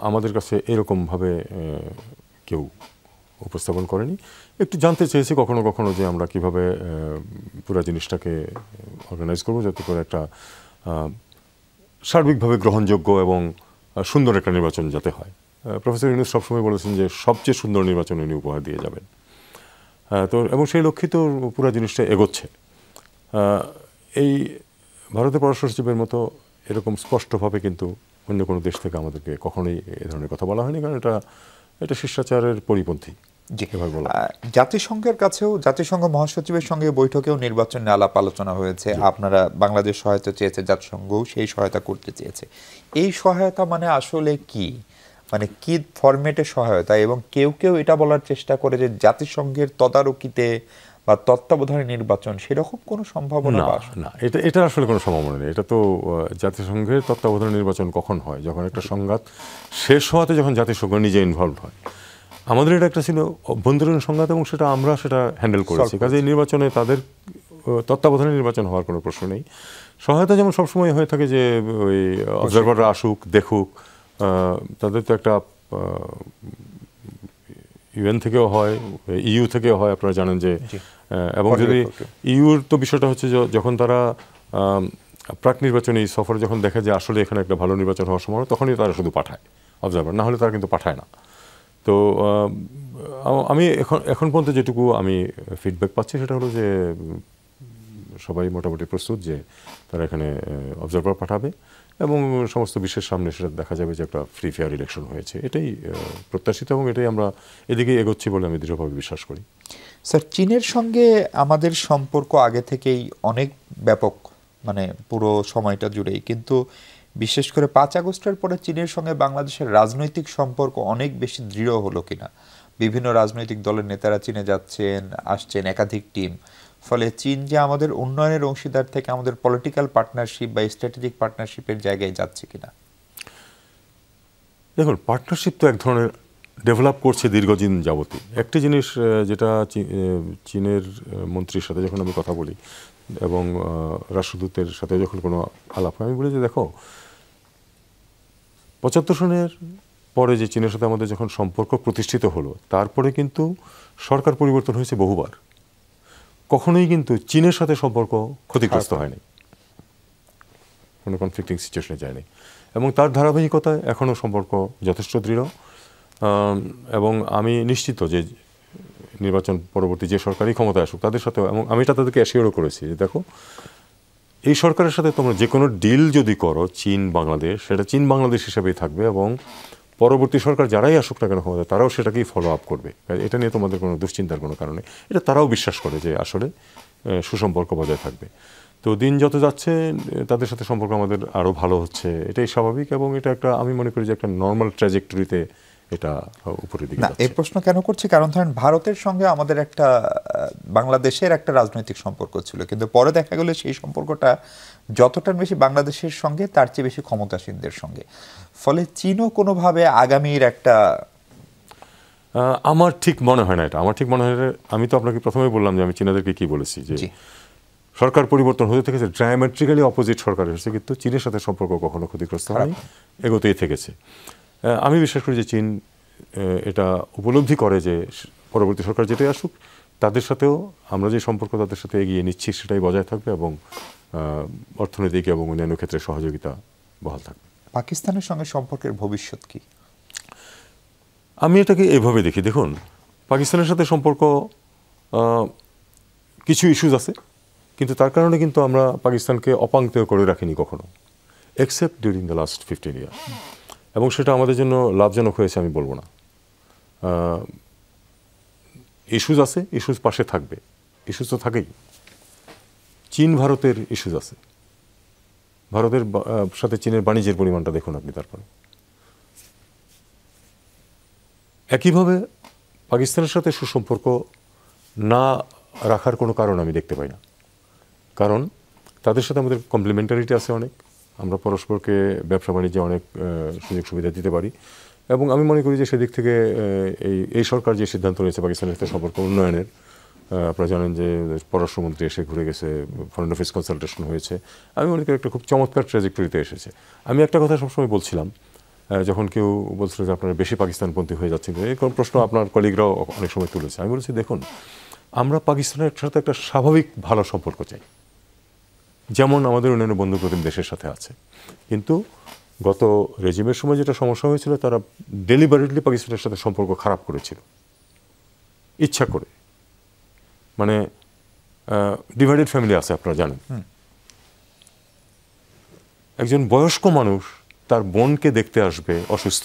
আমাদের কাছে এরকমভাবে কেউ উপস্থাপন করেনি। একটু জানতে চেয়েছি কখনো কখনো যে আমরা কিভাবে পুরো জিনিসটাকে অর্গানাইজ করবো যাতে করে একটা সার্বিকভাবে গ্রহণযোগ্য এবং সুন্দর একটা নির্বাচন যাতে হয়। প্রফেসর ইউনূস সবসময় বলেছেন যে সবচেয়ে সুন্দর নির্বাচন উনি উপহার দিয়ে যাবেন। তো এবং সেই লক্ষ্যে তো পুরো জিনিসটা এগোচ্ছে। এই ভারতের পররাষ্ট্র সচিবের মতো এরকম স্পষ্টভাবে কিন্তু অন্য কোনো দেশ থেকে আমাদেরকে কখনোই এ ধরনের কথা বলা হয়নি, কারণ এটা শিষ্টাচারের পরিপন্থী। জাতিসংঘের কাছেও, জাতিসংঘ মহাসচিবের সঙ্গে বৈঠকেও নির্বাচন নিয়ে আলাপ আলোচনা হয়েছে। আপনারা বাংলাদেশ সহায়তা চেয়েছে, জাতিসংঘও সেই সহায়তা করতে চেয়েছে। এই সহায়তা মানে আসলে কি, মানে কি ফরম্যাটে সহায়তা? এবং কেউ কেউ এটা বলার চেষ্টা করে যে জাতিসংঘের তদারকিতে বা তত্ত্বাবধানে নির্বাচন, সেরকম কোনো সম্ভাবনা না, এটা আসলে কোনো সম্ভাবনা নেই। এটা তো জাতিসংঘের তত্ত্বাবধানে নির্বাচন কখন হয়? যখন একটা সংঘাত শেষ হওয়াতে, যখন জাতিসংঘ নিজে ইনভলভ হয়। আমাদের এটা একটা ছিল অভ্যন্তরীণ সংঘাত এবং আমরা সেটা হ্যান্ডেল করেছি। কাজে এই নির্বাচনে তাদের তত্ত্বাবধানে নির্বাচন হওয়ার কোনো প্রশ্ন নেই। সহায়তা যেমন সবসময় হয়ে থাকে যে ওই অবজারভাররা আসুক, দেখুক, তাদের তো একটা ইউএন থেকেও হয়, ইইউ থেকেও হয়, আপনারা জানেন যে। এবং যদি ইউর তো বিষয়টা হচ্ছে যখন তারা প্রাক নির্বাচনী সফরে যখন দেখে যে আসলে এখানে একটা ভালো নির্বাচন হওয়ার সম্ভাবনা, তখনই তারা শুধু পাঠায় অবজারভার, না হলে তারা কিন্তু পাঠায় না। তো আমি এখন পর্যন্ত যেটুকু আমি ফিডব্যাক পাচ্ছি সেটা হলো যে সবাই মোটামুটি প্রস্তুত যে তারা এখানে অবজারভার পাঠাবে এবং সমস্ত বিশ্বের সামনে সেটা দেখা যাবে যে একটা ফ্রি ফেয়ার ইলেকশন হয়েছে। এটাই প্রত্যাশিত এবং এটাই আমরা এদিকে এগোচ্ছি বলে আমি দৃঢ়ভাবে বিশ্বাস করি। স্যার, চীনের সঙ্গে আমাদের সম্পর্ক আগে থেকেই অনেক ব্যাপক, মানে পুরো সময়টা জুড়েই, কিন্তু বিশেষ করে 5 আগস্টের পরে চীনের সঙ্গে বাংলাদেশের রাজনৈতিক সম্পর্ক অনেক বেশি দৃঢ় হলো কিনা? বিভিন্ন রাজনৈতিক দলের নেতারা চীনে যাচ্ছেন, আসছেন, একাধিক টিম। ফলে চীন যে আমাদের উন্নয়নের অংশীদার থেকে আমাদের পলিটিক্যাল পার্টনারশিপ বা স্ট্র্যাটেজিক পার্টনারশিপের জায়গায় যাচ্ছে কিনা? দেখুন, পার্টনারশিপ তো এক ধরনের ডেভেলপ করছে দীর্ঘদিন যাবতই। একটি জিনিস যেটা চীনের মন্ত্রীর সাথে যখন আমি কথা বলি এবং রাষ্ট্রদূতের সাথে যখন কোনো আলাপ হয়, আমি বলি যে দেখো, 75 সনের পরে যে চীনের সাথে আমাদের যখন সম্পর্ক প্রতিষ্ঠিত হলো, তারপরে কিন্তু সরকার পরিবর্তন হয়েছে বহুবার, কখনোই কিন্তু চীনের সাথে সম্পর্ক ক্ষতিগ্রস্ত হয়নি, কোনো কনফ্লিক্টিং সিচুয়েশনে যায়নি এবং তার ধারাবাহিকতায় এখনও সম্পর্ক যথেষ্ট দৃঢ়। এবং আমি নিশ্চিত যে নির্বাচন পরবর্তী যে সরকারি ক্ষমতায় আসুক তাদের সাথেও, এবং আমি এটা তাদেরকে অ্যাসিওরও করেছি যে দেখো, এই সরকারের সাথে তোমরা যে কোনো ডিল যদি করো চীন বাংলাদেশ, সেটা চীন বাংলাদেশ হিসেবেই থাকবে এবং পরবর্তী সরকার যারাই আসুক না কেন ক্ষমতায়, তারাও সেটাকেই ফলো আপ করবে। এটা নিয়ে তোমাদের কোনো দুশ্চিন্তার কোনো কারণে, এটা তারাও বিশ্বাস করে যে আসলে সুসম্পর্ক বজায় থাকবে। তো দিন যত যাচ্ছে তাদের সাথে সম্পর্ক আমাদের আরও ভালো হচ্ছে, এটাই স্বাভাবিক এবং এটা একটা, আমি মনে করি যে একটা নর্মাল ট্র্যাজেক্টরিতে এটা উপরের দিকে যাচ্ছে। এই প্রশ্ন কেন করছি, কারণ ধরেন ভারতের সঙ্গে আমাদের একটা, বাংলাদেশের একটা রাজনৈতিক সম্পর্ক ছিল, কিন্তু পরে দেখা গেল সেই সম্পর্কটা যতটা বেশি বাংলাদেশের সঙ্গে তার চেয়ে বেশি ক্ষমতাসীনদের সঙ্গে। ফলে চীনও কোনোভাবে আগামীর একটা, আমার ঠিক মনে হয় না এটা। আমার ঠিক মনে হয়, আমি তো আপনাকে প্রথমেই বললাম যে আমি চীনাদেরকে কি বলেছি, যে সরকার পরিবর্তন হতে থেকেছে, ডায়ামেট্রিক্যালি অপোজিট সরকার এসেছে, কিন্তু চীনের সাথে সম্পর্ক কখনো ক্ষতিগ্রস্ত হয়নি, এগোতেই থেকেছে। আমি বিশ্বাস করি যে চীন এটা উপলব্ধি করে যে পরবর্তী সরকার যেটাই আসুক তাদের সাথেও আমরা যে সম্পর্ক তাদের সাথে এগিয়ে নিচ্ছি সেটাই বজায় থাকবে এবং অর্থনৈতিক এবং অন্যান্য ক্ষেত্রে সহযোগিতা বহাল থাকবে। পাকিস্তানের সঙ্গে সম্পর্কের ভবিষ্যৎ কি? আমি এটাকে এভাবে দেখি, দেখুন, পাকিস্তানের সাথে সম্পর্ক কিছু ইস্যুজ আছে, কিন্তু তার কারণে কিন্তু আমরা পাকিস্তানকে অপাংক্তেয় করে রাখিনি কখনো, এক্সেপ্ট ডিউরিং দ্য লাস্ট 15 ইয়ার, এবং সেটা আমাদের জন্য লাভজনক হয়েছে আমি বলবো না। ইস্যুজ আছে, ইস্যুজ পাশে থাকবে, ইস্যুজ তো থাকেই। চীন ভারতের ইস্যুজ আছে, ভারতের সাথে চীনের বাণিজ্যের পরিমাণটা দেখুন আপনি। তারপরে একইভাবে পাকিস্তানের সাথে সুসম্পর্ক না রাখার কোনো কারণ আমি দেখতে পাই না, কারণ তাদের সাথে আমাদের কমপ্লিমেন্টারিটি আছে অনেক, আমরা পরস্পরকে ব্যবসা বাণিজ্যে অনেক সুযোগ সুবিধা দিতে পারি, এবং আমি মনে করি যে সেদিক থেকে এই সরকার যে সিদ্ধান্ত নিয়েছে পাকিস্তানের সাথে সম্পর্ক উন্নয়নের, আপনারা জানেন যে পররাষ্ট্রমন্ত্রী এসে ঘুরে গেছে, ফরেন অফিস কনসালটেশন হয়েছে, আমি মনে করি একটা খুব চমৎকার ট্র্যাজেক্টরিতে এসেছে। আমি একটা কথা সবসময় বলছিলাম, যখন কেউ বলছিল যে আপনারা বেশি পাকিস্তানপন্থী হয়ে যাচ্ছেন, এই প্রশ্ন আপনার কলিগরাও অনেক সময় তুলেছে, আমি বলেছি দেখুন আমরা পাকিস্তানের সাথে একটা স্বাভাবিক ভালো সম্পর্ক চাই, যেমন আমাদের অন্যান্য বন্ধু প্রতিম দেশের সাথে আছে। কিন্তু গত রেজিমের সময় যেটা সমস্যা হয়েছিল, তারা ডেলিবারেটলি পাকিস্তানের সাথে সম্পর্ক খারাপ করেছিল ইচ্ছা করে, মানে ডিভাইডেড ফ্যামিলি আছে আপনারা জানেন। একজন বয়স্ক মানুষ তার বোনকে দেখতে আসবে অসুস্থ,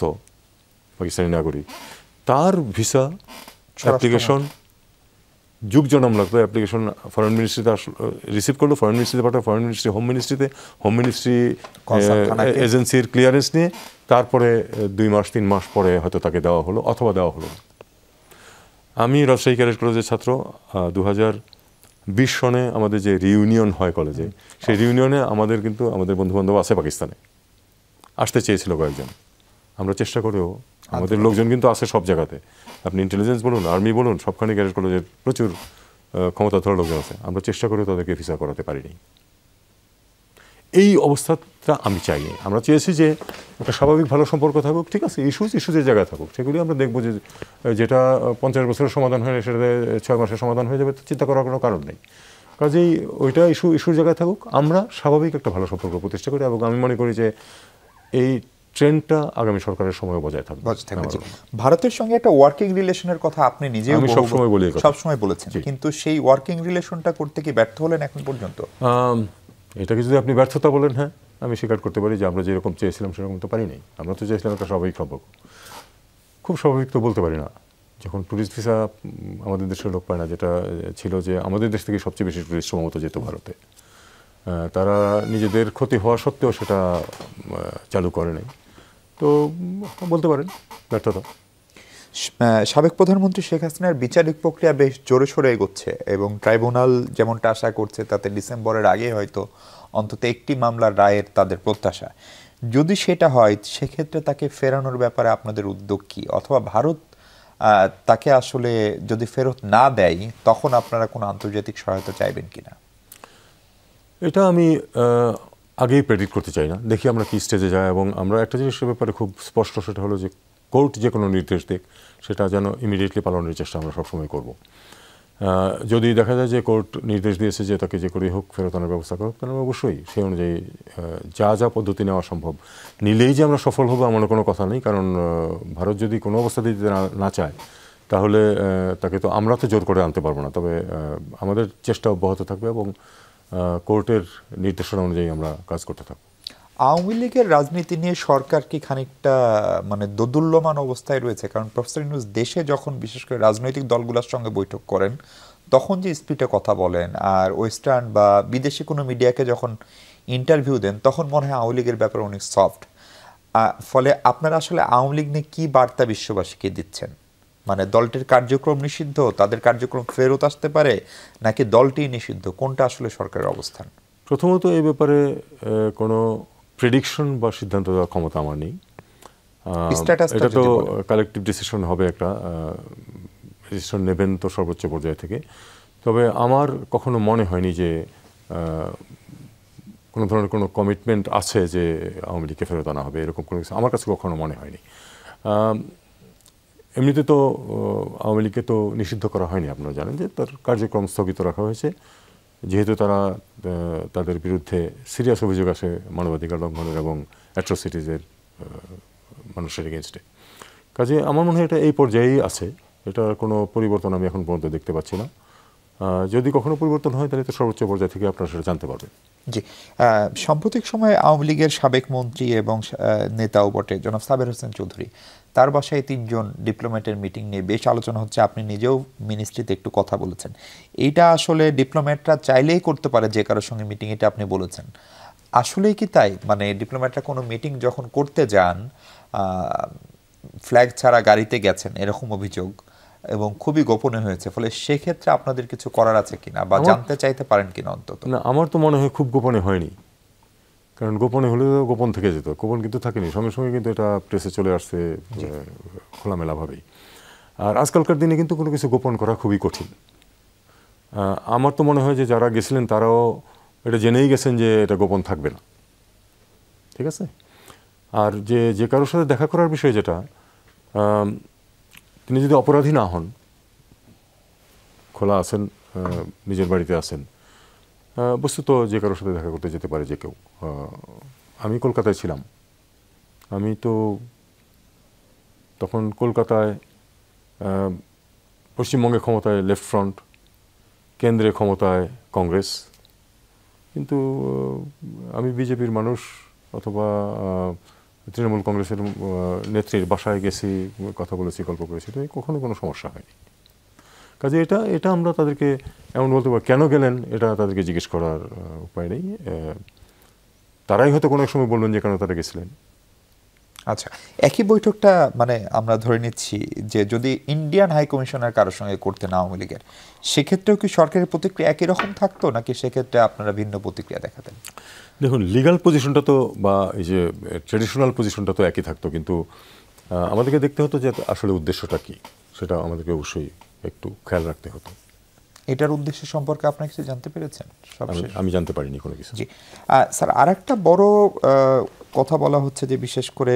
পাকিস্তানি নাগরিক, তার ভিসা অ্যাপ্লিকেশন যুগ জনম লাগতো, অ্যাপ্লিকেশন ফরেন মিনিস্ট্রিতে রিসিভ করলো, ফরেন মিনিস্ট্রিতে পাঠালো, ফরেন মিনিস্ট্রি হোম মিনিস্ট্রিতে, হোম মিনিস্ট্রি এজেন্সির ক্লিয়ারেন্স নিয়ে তারপরে 2 মাস 3 মাস পরে হয়তো তাকে দেওয়া হলো অথবা দেওয়া হলো। আমি রাজশাহী ক্যাডেট কলেজের ছাত্র, 2020 সনে আমাদের যে রিউনিয়ন হয় কলেজে, সেই রিউনিয়নে আমাদের বন্ধুবান্ধব আছে পাকিস্তানে, আসতে চেয়েছিল কয়েকজন, আমরা চেষ্টা করেও আমাদের লোকজন কিন্তু আছে সব জায়গাতে, আপনি ইন্টেলিজেন্স বলুন, আর্মি বলুন, সবখানে ক্যাডেট কলেজের প্রচুর ক্ষমতাধর লোকজন আছে, আমরা চেষ্টা করেও তাদেরকে ভিসা করাতে পারিনি। এই অবস্থাটা আমি চাইনি, আমরা চেয়েছি যে একটা স্বাভাবিক ভালো সম্পর্ক থাকুক, ঠিক আছে, ইস্যুজের জায়গায় থাকুক, সেগুলি আমরা দেখবো যে যেটা 50 বছরের সমাধান হয় সেটাতে 6 মাসের সমাধান হয়ে যাবে, চিন্তা করার কোনো কারণ নেই। কাজেই ওইটা ইস্যুর জায়গায় থাকুক, আমরা স্বাভাবিক একটা ভালো সম্পর্ক প্রতিষ্ঠা করি, এবং আমি মনে করি যে এই ট্রেন্ডটা আগামী সরকারের সময় বজায় থাকবে। ভারতের সঙ্গে একটা ওয়ার্কিং রিলেশনের কথা আপনি নিজেই সবসময় বলেছেন, কিন্তু সেই ওয়ার্কিং রিলেশনটা করতে কি ব্যর্থ হলেন এখন পর্যন্ত? এটাকে যদি আপনি ব্যর্থতা বলেন, হ্যাঁ আমি স্বীকার করতে পারি যে আমরা যেরকম চেয়েছিলাম সেরকম তো পারি নাই। আমরা তো চেয়েছিলাম একটা স্বাভাবিক সম্পর্ক, খুব স্বাভাবিক তো বলতে পারি না, যখন ট্যুরিস্ট ভিসা আমাদের দেশের লোক পায় না, যেটা ছিল যে আমাদের দেশ থেকে সবচেয়ে বেশি ট্যুরিস্ট সম্ভবত যেত ভারতে, তারা নিজেদের ক্ষতি হওয়া সত্ত্বেও সেটা চালু করে নাই, তো বলতে পারেন ব্যর্থতা। সাবেক প্রধানমন্ত্রী শেখ হাসিনার বিচারিক প্রক্রিয়া বেশ জোরে সোরে এগোচ্ছে, এবং ট্রাইব্যুনাল যেমনটা আশা করছে তাতে ডিসেম্বরের আগে হয়তো অন্তত একটি মামলার রায়ের তাদের প্রত্যাশা। যদি সেটা হয় সেক্ষেত্রে তাকে ফেরানোর ব্যাপারে আপনাদের উদ্যোগ কি, অথবা ভারত তাকে আসলে যদি ফেরত না দেয় তখন আপনারা কোনো আন্তর্জাতিক সহায়তা চাইবেন কিনা? এটা আমি আগেই প্রেডিক্ট করতে চাই না, দেখি আমরা কি স্টেজে যাই, এবং আমরা একটা জিনিসের ব্যাপারে খুব স্পষ্ট, সেটা হলো যে কোর্ট যে কোনো নির্দেশ দেখ সেটা যেন ইমিডিয়েটলি পালনের চেষ্টা আমরা সবসময় করব। যদি দেখা যায় যে কোর্ট নির্দেশ দিয়েছে যে তাকে যে করেই হোক ফেরত আনার ব্যবস্থা করুক, তাহলে অবশ্যই সেই অনুযায়ী যা পদ্ধতি নেওয়া সম্ভব নিলেই যে আমরা সফল হবো এমন কোনো কথা নেই, কারণ ভারত যদি কোনো অবস্থা দিতে না চায় তাহলে তাকে তো আমরা তো জোর করে আনতে পারবো না, তবে আমাদের চেষ্টা অব্যাহত থাকবে এবং কোর্টের নির্দেশনা অনুযায়ী আমরা কাজ করতে থাকবো। আওয়ামী লীগের রাজনীতি নিয়ে সরকার কি খানিকটা মানে দোদুল্যমান অবস্থায় রয়েছে? কারণ প্রফেসর ইউনূস দেশে যখন বিশেষ করে রাজনৈতিক দলগুলোর সঙ্গে বৈঠক করেন তখন যে স্পিডে কথা বলেন, আর ওয়েস্টার্ন বা বিদেশি কোনো মিডিয়াকে যখন ইন্টারভিউ দেন তখন মনে হয় আওয়ামী লীগের ব্যাপারে অনেক সফট। ফলে আপনারা আসলে আওয়ামী লীগ নিয়ে কী বার্তা বিশ্ববাসীকে দিচ্ছেন? মানে দলটির কার্যক্রম নিষিদ্ধ, তাদের কার্যক্রম ফেরত আসতে পারে, নাকি দলটি নিষিদ্ধ, কোনটা আসলে সরকারের অবস্থান? প্রথমত এই ব্যাপারে কোনো প্রেডিকশন বা সিদ্ধান্ত দেওয়ার ক্ষমতা আমার নেই, এটা তো কালেকটিভ ডিসিশন হবে, একটা ডিসিশন নেবেন তো সর্বোচ্চ পর্যায় থেকে। তবে আমার কখনো মনে হয়নি যে কোনো ধরনের কোনো কমিটমেন্ট আছে যে আওয়ামী লীগকে ফেরত আনা হবে, এরকম কোনো কিছু আমার কাছে কখনো মনে হয়নি। এমনিতে তো আওয়ামী লীগকে তো নিষিদ্ধ করা হয়নি, আপনারা জানেন যে তার কার্যক্রম স্থগিত রাখা হয়েছে, যেহেতু তাদের বিরুদ্ধে সিরিয়াস অভিযোগ আসে মানবাধিকার লঙ্ঘনের এবং অ্যাট্রোসিটিজের মানুষের এগেনস্টে। কাজে আমার মনে হয় এটা এই পর্যায়েই আছে, এটার কোনো পরিবর্তন আমি এখন পর্যন্ত দেখতে পাচ্ছি না। যদি কখনো পরিবর্তন হয় তাহলে তো সর্বোচ্চ পর্যায় থেকে আপনারা সেটা জানতে পারবেন। জি, সাম্প্রতিক সময়ে আওয়ামী লীগের সাবেক মন্ত্রী এবং নেতাও বটে জনাব সাবের হোসেন চৌধুরী, তার বাসায় 3 জন ডিপ্লোম্যাটের মিটিং নিয়ে বেশ আলোচনা হচ্ছে, আপনি নিজেও মিনিস্ট্রিতে একটু কথা বলেছেন। এইটা আসলে ডিপ্লোম্যাটরা চাইলেই করতে পারে যে কারোর সঙ্গে মিটিং, এটা আপনি বলেছেন। আসলেই কি তাই? মানে ডিপ্লোম্যাটরা কোনো মিটিং যখন করতে যান, ফ্ল্যাগ ছাড়া গাড়িতে গেছেন এরকম অভিযোগ, এবং খুবই গোপনে হয়েছে, ফলে সেক্ষেত্রে আপনাদের কিছু করার আছে কিনা বা আমার জানতে চাইতে পারেন কিনা অন্তত? না, আমার তো মনে হয় খুব গোপনে হয়নি, কারণ গোপনে হলে গোপন থেকে যেত, গোপন কিন্তু থাকেনি, সঙ্গে সঙ্গে কিন্তু এটা প্রেসে চলে আসছে খোলামেলাভাবেই। আর আজকালকার দিনে কিন্তু কোনো কিছু গোপন করা খুবই কঠিন। আমার তো মনে হয় যে যারা গেছিলেন তারাও এটা জেনেই গেছেন যে এটা গোপন থাকবে না, ঠিক আছে। আর যে যে কারোর সাথে দেখা করার বিষয় যেটা, তিনি যদি অপরাধী না হন, খোলা আছেন, নিজের বাড়িতে আছেন, বস্তুত যে কারোর সাথে দেখা করতে যেতে পারে যে কেউ। আমি কলকাতায় ছিলাম, আমি তো তখন কলকাতায়, পশ্চিমবঙ্গে ক্ষমতায় লেফট ফ্রন্ট, কেন্দ্রে ক্ষমতায় কংগ্রেস, কিন্তু আমি বিজেপির মানুষ অথবা তৃণমূল কংগ্রেসের নেত্রীর বাসায় গেছি, কথা বলেছি, গল্প করেছি, তো কখনো কোনো সমস্যা হয়নি। কাজে এটা আমরা তাদেরকে এমন বলতে পারি, কেন গেলেন এটা তাদেরকে জিজ্ঞেস করার উপায় নেই। তারাই হয়তো কোনো এক সময় বলবেন যে কেন তারা গেছিলেন। আচ্ছা, একই বৈঠকটা মানে আমরা ধরে নিচ্ছি যে যদি ইন্ডিয়ান হাই কমিশনার কারোর সঙ্গে করতেন আওয়ামী লীগের, সেক্ষেত্রেও কি সরকারের প্রতিক্রিয়া একই রকম থাকতো, নাকি সেক্ষেত্রে আপনারা ভিন্ন প্রতিক্রিয়া দেখাতেন? দেখুন, লিগ্যাল পজিশনটা তো বা এই যে ট্রেডিশনাল পজিশনটা তো একই থাকতো, কিন্তু আমাদেরকে দেখতে হতো যে আসলে উদ্দেশ্যটা কি, সেটা আমাদেরকে অবশ্যই একটু খেয়াল রাখতে হতো। এটার উদ্দেশ্য সম্পর্কে আপনারা কিছু জানতে পেরেছেন? আমি জানতে পারিনি কোনো কিছু। জি স্যার, আর একটা বড় কথা বলা হচ্ছে যে বিশেষ করে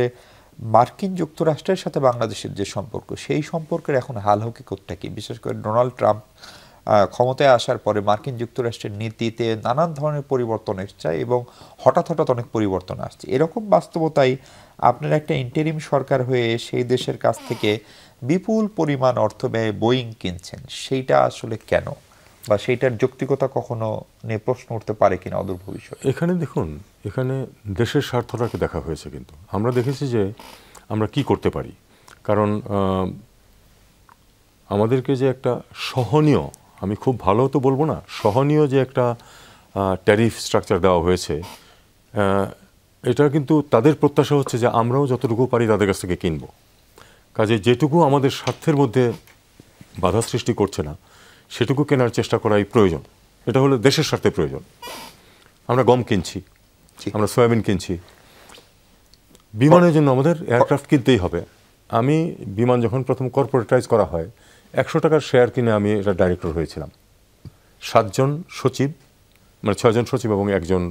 মার্কিন যুক্তরাষ্ট্রের সাথে বাংলাদেশের যে সম্পর্ক, সেই সম্পর্কের এখন হাল হকিকতটা কি? বিশেষ করে ডোনাল্ড ট্রাম্প ক্ষমতায় আসার পরে মার্কিন যুক্তরাষ্ট্রের নীতিতে নানান ধরনের পরিবর্তন এসছে এবং হঠাৎ হঠাৎ অনেক পরিবর্তন আসছে। এরকম বাস্তবতায় আপনারা একটা ইন্টারিম সরকার হয়ে সেই দেশের কাছ থেকে বিপুল পরিমাণ অর্থ ব্যয়ে বোয়িং কিনছেন, সেইটা আসলে কেন, বা সেইটার যৌক্তিকতা কখনো নিয়ে প্রশ্ন উঠতে পারে কিনা অদূর ভবিষ্যতে? এখানে দেখুন, এখানে দেশের স্বার্থটাকে দেখা হয়েছে, কিন্তু আমরা দেখেছি যে আমরা কি করতে পারি। কারণ আমাদেরকে যে একটা সহনীয়, আমি খুব ভালো তো বলবো না, সহনীয় যে একটা ট্যারিফ স্ট্রাকচার দেওয়া হয়েছে, এটা কিন্তু তাদের প্রত্যাশা হচ্ছে যে আমরাও যতটুকু পারি তাদের কাছ থেকে কিনবো। কাজে যেটুকু আমাদের স্বার্থের মধ্যে বাধা সৃষ্টি করছে না, সেটুকু কেনার চেষ্টা করাই প্রয়োজন। এটা হলো দেশের স্বার্থে প্রয়োজন। আমরা গম কিনছি, আমরা সয়াবিন কিনছি, বিমানের জন্য আমাদের এয়ারক্রাফট কিনতেই হবে। আমি বিমান যখন প্রথম কর্পোরেটাইজ করা হয়, 100 টাকার শেয়ার কিনে আমি এটা ডাইরেক্টর হয়েছিলাম। 7 জন সচিব, মানে 6 জন সচিব এবং একজন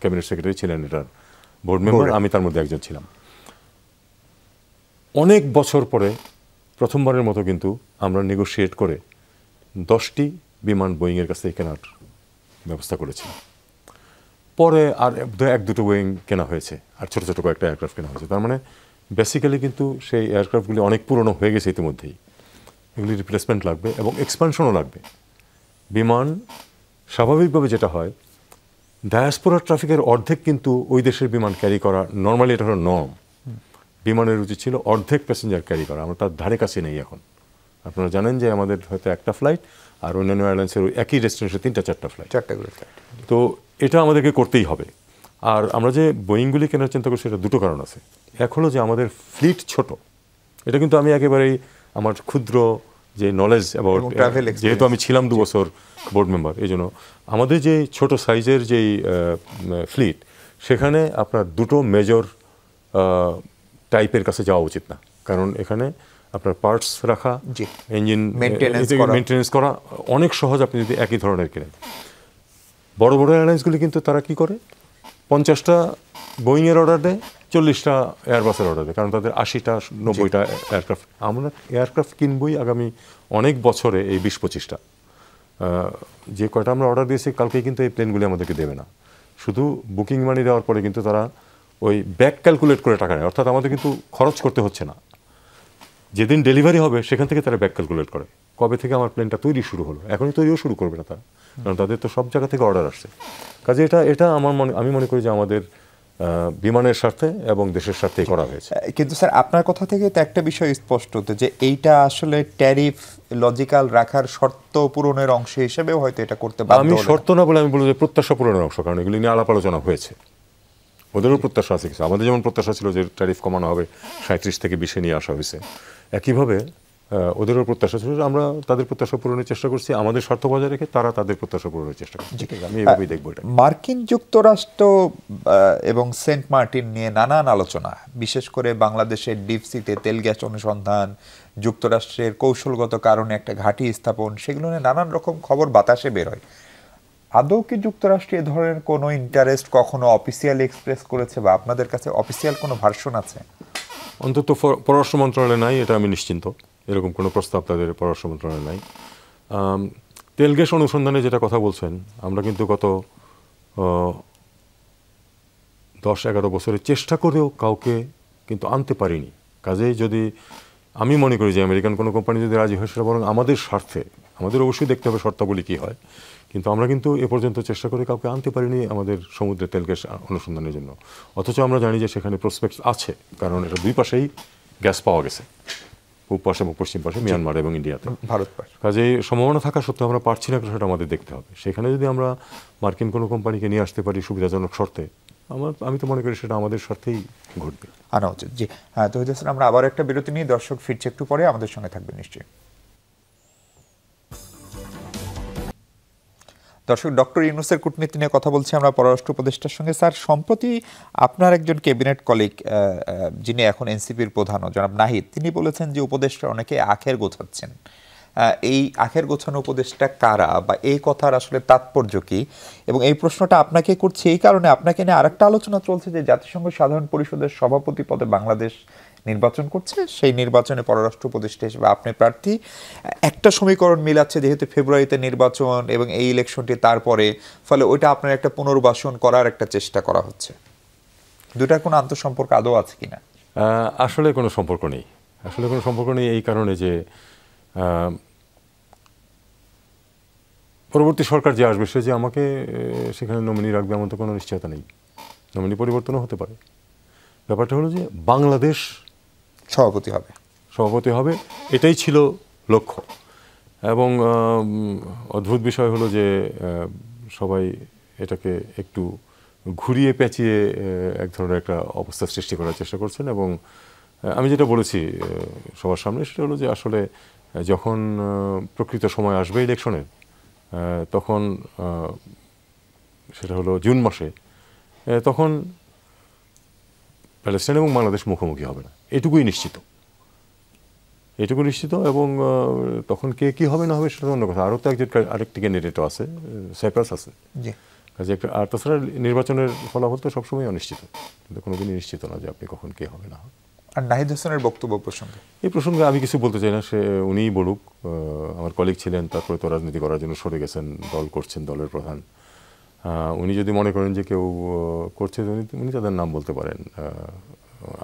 ক্যাবিনেট সেক্রেটারি ছিলেন এটার বোর্ড মেম্বার, আমি তার মধ্যে একজন ছিলাম। অনেক বছর পরে প্রথমবারের মতো কিন্তু আমরা নেগোশিয়েট করে 10টি বিমান বোয়িংয়ের কাছ থেকে কেনার ব্যবস্থা করেছিলাম। পরে আর 1-2টো বোয়িং কেনা হয়েছে, আর ছোটো ছোটো কয়েকটা এয়ারক্রাফট কেনা হয়েছে। তার মানে বেসিক্যালি কিন্তু সেই এয়ারক্রাফটগুলি অনেক পুরনো হয়ে গেছে ইতিমধ্যেই, এগুলি রিপ্লেসমেন্ট লাগবে এবং এক্সপানশনও লাগবে। বিমান স্বাভাবিকভাবে যেটা হয়, ডায়াসপোরা ট্রাফিকের অর্ধেক কিন্তু ওই দেশের বিমান ক্যারি করা, নর্মালি এটা হলো নর্ম। বিমানের উচিত ছিল অর্ধেক প্যাসেঞ্জার ক্যারি করা, আমরা তার ধারে কাছে নেই এখন। আপনারা জানেন যে আমাদের হয়তো একটা ফ্লাইট, আর অন্যান্য এয়ারলাইন্সের একই ডেস্টিনেশনে 3-4টা ফ্লাইট। তো এটা আমাদেরকে করতেই হবে। আর আমরা যে বোয়িংগুলি কেনার চিন্তা করছি, এটা দুটো কারণ আছে। এক হলো যে আমাদের ফ্লিট ছোট, এটা কিন্তু আমি একেবারেই আমার ক্ষুদ্র যে নলেজ অ্যাবাউট, যেহেতু আমি ছিলাম 2 বছর বোর্ড মেম্বার, এই জন্য আমাদের যে ছোট সাইজের যেই ফ্লিট, সেখানে আপনার দুটো মেজর টাইপের কাছে যাওয়া উচিত না। কারণ এখানে আপনার পার্টস রাখা, ইঞ্জিন মেনটেনেন্স করা অনেক সহজ আপনি যদি একই ধরনের কেনেন। বড় বড় এয়ারলাইন্সগুলি কিন্তু তারা কি করে, 50টা বোয়িংয়ের অর্ডার দেয়, 40টা এয়ারবাসের অর্ডার দেয়, কারণ তাদের 80টা 90টা এয়ারক্রাফট। আমরা এয়ারক্রাফট কিনবই আগামী অনেক বছরে, এই 20-25টা। যে কয়টা আমরা অর্ডার দিয়েছি কালকেই কিন্তু এই প্লেনগুলি আমাদেরকে দেবে না। শুধু বুকিং মানি দেওয়ার পরে কিন্তু তারা ওই ব্যাক ক্যালকুলেট করে টাকা নেয়, অর্থাৎ আমাদের কিন্তু খরচ করতে হচ্ছে না। যেদিন ডেলিভারি হবে সেখান থেকে তারা ব্যাক ক্যালকুলেট করে কবে থেকে আমার প্লেনটা তৈরি শুরু হলো। এখনই তৈরিও শুরু করবে না তারা, কারণ তাদের তো সব জায়গা থেকে অর্ডার আসছে। কাজে এটা আমি মনে করি যে আমাদের বিমানের স্বার্থে এবং দেশের স্বার্থেই করা হয়েছে। কিন্তু স্যার আপনার কথা থেকে তো একটা বিষয় স্পষ্ট হতো যে এইটা আসলে ট্যারিফ লজিক্যাল রাখার শর্ত পূরণের অংশ হিসেবেও হয়তো এটা করতে বাধ্য আমি হলেন। শর্ত না বলে আমি বলবো যে প্রত্যাশা পূরণের অংশ, কারণ এগুলি নিয়ে আলাপ আলোচনা হয়েছে। ওদেরও প্রত্যাশা আছে কিছু, আমাদের যেমন প্রত্যাশা ছিল যে ট্যারিফ কমানো হবে 37 থেকে 20-এ নিয়ে আসা হয়েছে, একইভাবে ওদেরও প্রত্যাশা ছিল। আমরা তাদের প্রত্যাশা পূরণের চেষ্টা করছি, আমাদের স্বার্থ বজায় রেখে তারা তাদের প্রত্যাশা পূরণের চেষ্টা করছে। আমি এইভাবেই দেখবো এটা। মার্কিন যুক্তরাষ্ট্র এবং সেন্ট মার্টিন নিয়ে নানান আলোচনা, বিশেষ করে বাংলাদেশের ডিপ সিতে তেল গ্যাস অনুসন্ধান, যুক্তরাষ্ট্রের কৌশলগত কারণে একটা ঘাঁটি স্থাপন, সেগুলো নিয়ে নানান রকম খবর বাতাসে বের হয়। আদৌ কি যুক্তরাষ্ট্র এ ধরনের কোনো ইন্টারেস্ট কখনো অফিসিয়ালি এক্সপ্রেস করেছে বা আপনাদের কাছে অফিসিয়াল কোনো ভার্সন আছে? অন্তত পররাষ্ট্র মন্ত্রণালয়ে নাই, এটা আমি নিশ্চিন্ত। এরকম কোনো প্রস্তাব তাদের পররাষ্ট্র মন্ত্রণালয়ে নাই। তেল গ্যাস অনুসন্ধানে যেটা কথা বলছেন, আমরা কিন্তু গত 10-11 বছরে চেষ্টা করেও কাউকে কিন্তু আনতে পারিনি। কাজেই যদি আমি মনে করি যে আমেরিকান কোনো কোম্পানি যদি রাজি হয়, সেটা বরং আমাদের স্বার্থে, আমাদের অবশ্যই দেখতে হবে শর্তাবলী কী হয়, কিন্তু আমরা কিন্তু এ পর্যন্ত চেষ্টা করে কাউকে আনতে পারিনি আমাদের সমুদ্রে তেল গ্যাস অনুসন্ধানের জন্য। অথচ আমরা জানি যে সেখানে প্রসপেক্ট আছে, কারণ এটা দুই পাশেই গ্যাস পাওয়া গেছে, পূব পাশে এবং পশ্চিম পাশে, মিয়ানমার এবং ইন্ডিয়াতে, ভারত পাশে। কাজেই সম্ভাবনা থাকা সত্ত্বেও আমরা পারছি না, সেটা আমাদের দেখতে হবে। সেখানে যদি আমরা মার্কিন কোনো কোম্পানিকে নিয়ে আসতে পারি সুবিধাজনক শর্তে, আমি তো মনে করি সেটা আমাদের স্বার্থেই ঘটবে, আনা উচিত। জি হ্যাঁ, তো হচ্ছে আমরা আবার একটা বিরতি নিয়ে দর্শক ফিরছে একটু পরে, আমাদের সঙ্গে থাকবেন নিশ্চয়ই। দর্শক, ডক্টর ইউনূসের কূটনীতি নিয়ে কথা বলছি আমরা পররাষ্ট্র উপদেষ্টার সঙ্গে। স্যার, সম্প্রতি আপনার একজন ক্যাবিনেট কলিগ, যিনি এখন এনসিপির প্রধান, জনাব নাহিদ, তিনি বলেছেন যে উপদেষ্টা অনেকে আখের গোছাচ্ছেন। এই আখের গোছানো উপদেষ্টা কারা বা এই কথার আসলে তাৎপর্য কি? এবং এই প্রশ্নটা আপনাকে করছি এই কারণে, আপনাকে নিয়ে আরেকটা আলোচনা চলছে যে জাতিসংঘ সাধারণ পরিষদের সভাপতি পদে বাংলাদেশ নির্বাচন করছে, সেই নির্বাচনে পররাষ্ট্র উপদেষ্টা হিসেবে আপনি প্রার্থী। একটা সমীকরণ মিলাচ্ছে, যেহেতু ফেব্রুয়ারিতে নির্বাচন এবং এই ইলেকশনটি তারপরে, ফলে ওইটা আপনার একটা পুনর্বাসন করার একটা চেষ্টা করা হচ্ছে। দুটার কোনো আন্তঃসম্পর্ক আদৌ আছে কিনা? আসলে কোনো সম্পর্ক নেই। আসলে কোনো সম্পর্ক নেই এই কারণে যে পরবর্তী সরকার যে আসবে, সে যে আমাকে সেখানে নমিনি রাখবে এমন তো কোনো নিশ্চয়তা নেই। নমিনি পরিবর্তনও হতে পারে। ব্যাপারটা হলো যে বাংলাদেশ সভাপতি হবে, এটাই ছিল লক্ষ্য। এবং অদ্ভুত বিষয় হলো যে সবাই এটাকে একটু ঘুরিয়ে পেঁচিয়ে এক ধরনের একটা অবস্থা সৃষ্টি করার চেষ্টা করছেন। এবং আমি যেটা বলেছি সবার সামনে, সেটা হলো যে আসলে যখন প্রকৃত সময় আসবে ইলেকশনের, তখন সেটা হলো জুন মাসে, তখন প্যালেস্টাইন এবং বাংলাদেশ মুখোমুখি হবে না, এটুকু নিশ্চিত। এবং তখন কে কী হবে না হবে সেটা অন্য কথা। আরও তো আরেকটি ক্যান্ডিডেটও আছে, সাইপ্রাস আছে। কাজে একটা, আর তাছাড়া নির্বাচনের ফলাফল তো সবসময় অনিশ্চিত, কিন্তু কোনোদিনই নিশ্চিত না যে আপনি কখন কে হবে না হবে। আর নাহিদ হোসেনের বক্তব্য প্রসঙ্গে, এই প্রসঙ্গে আমি কিছু বলতে চাই না, উনিই বলুক। আমার কলিগ ছিলেন, তারপরে তো রাজনীতি করার জন্য সরে গেছেন, দল করছেন, দলের প্রধান। উনি যদি মনে করেন যে কেউ করছে, উনি তাদের নাম বলতে পারেন।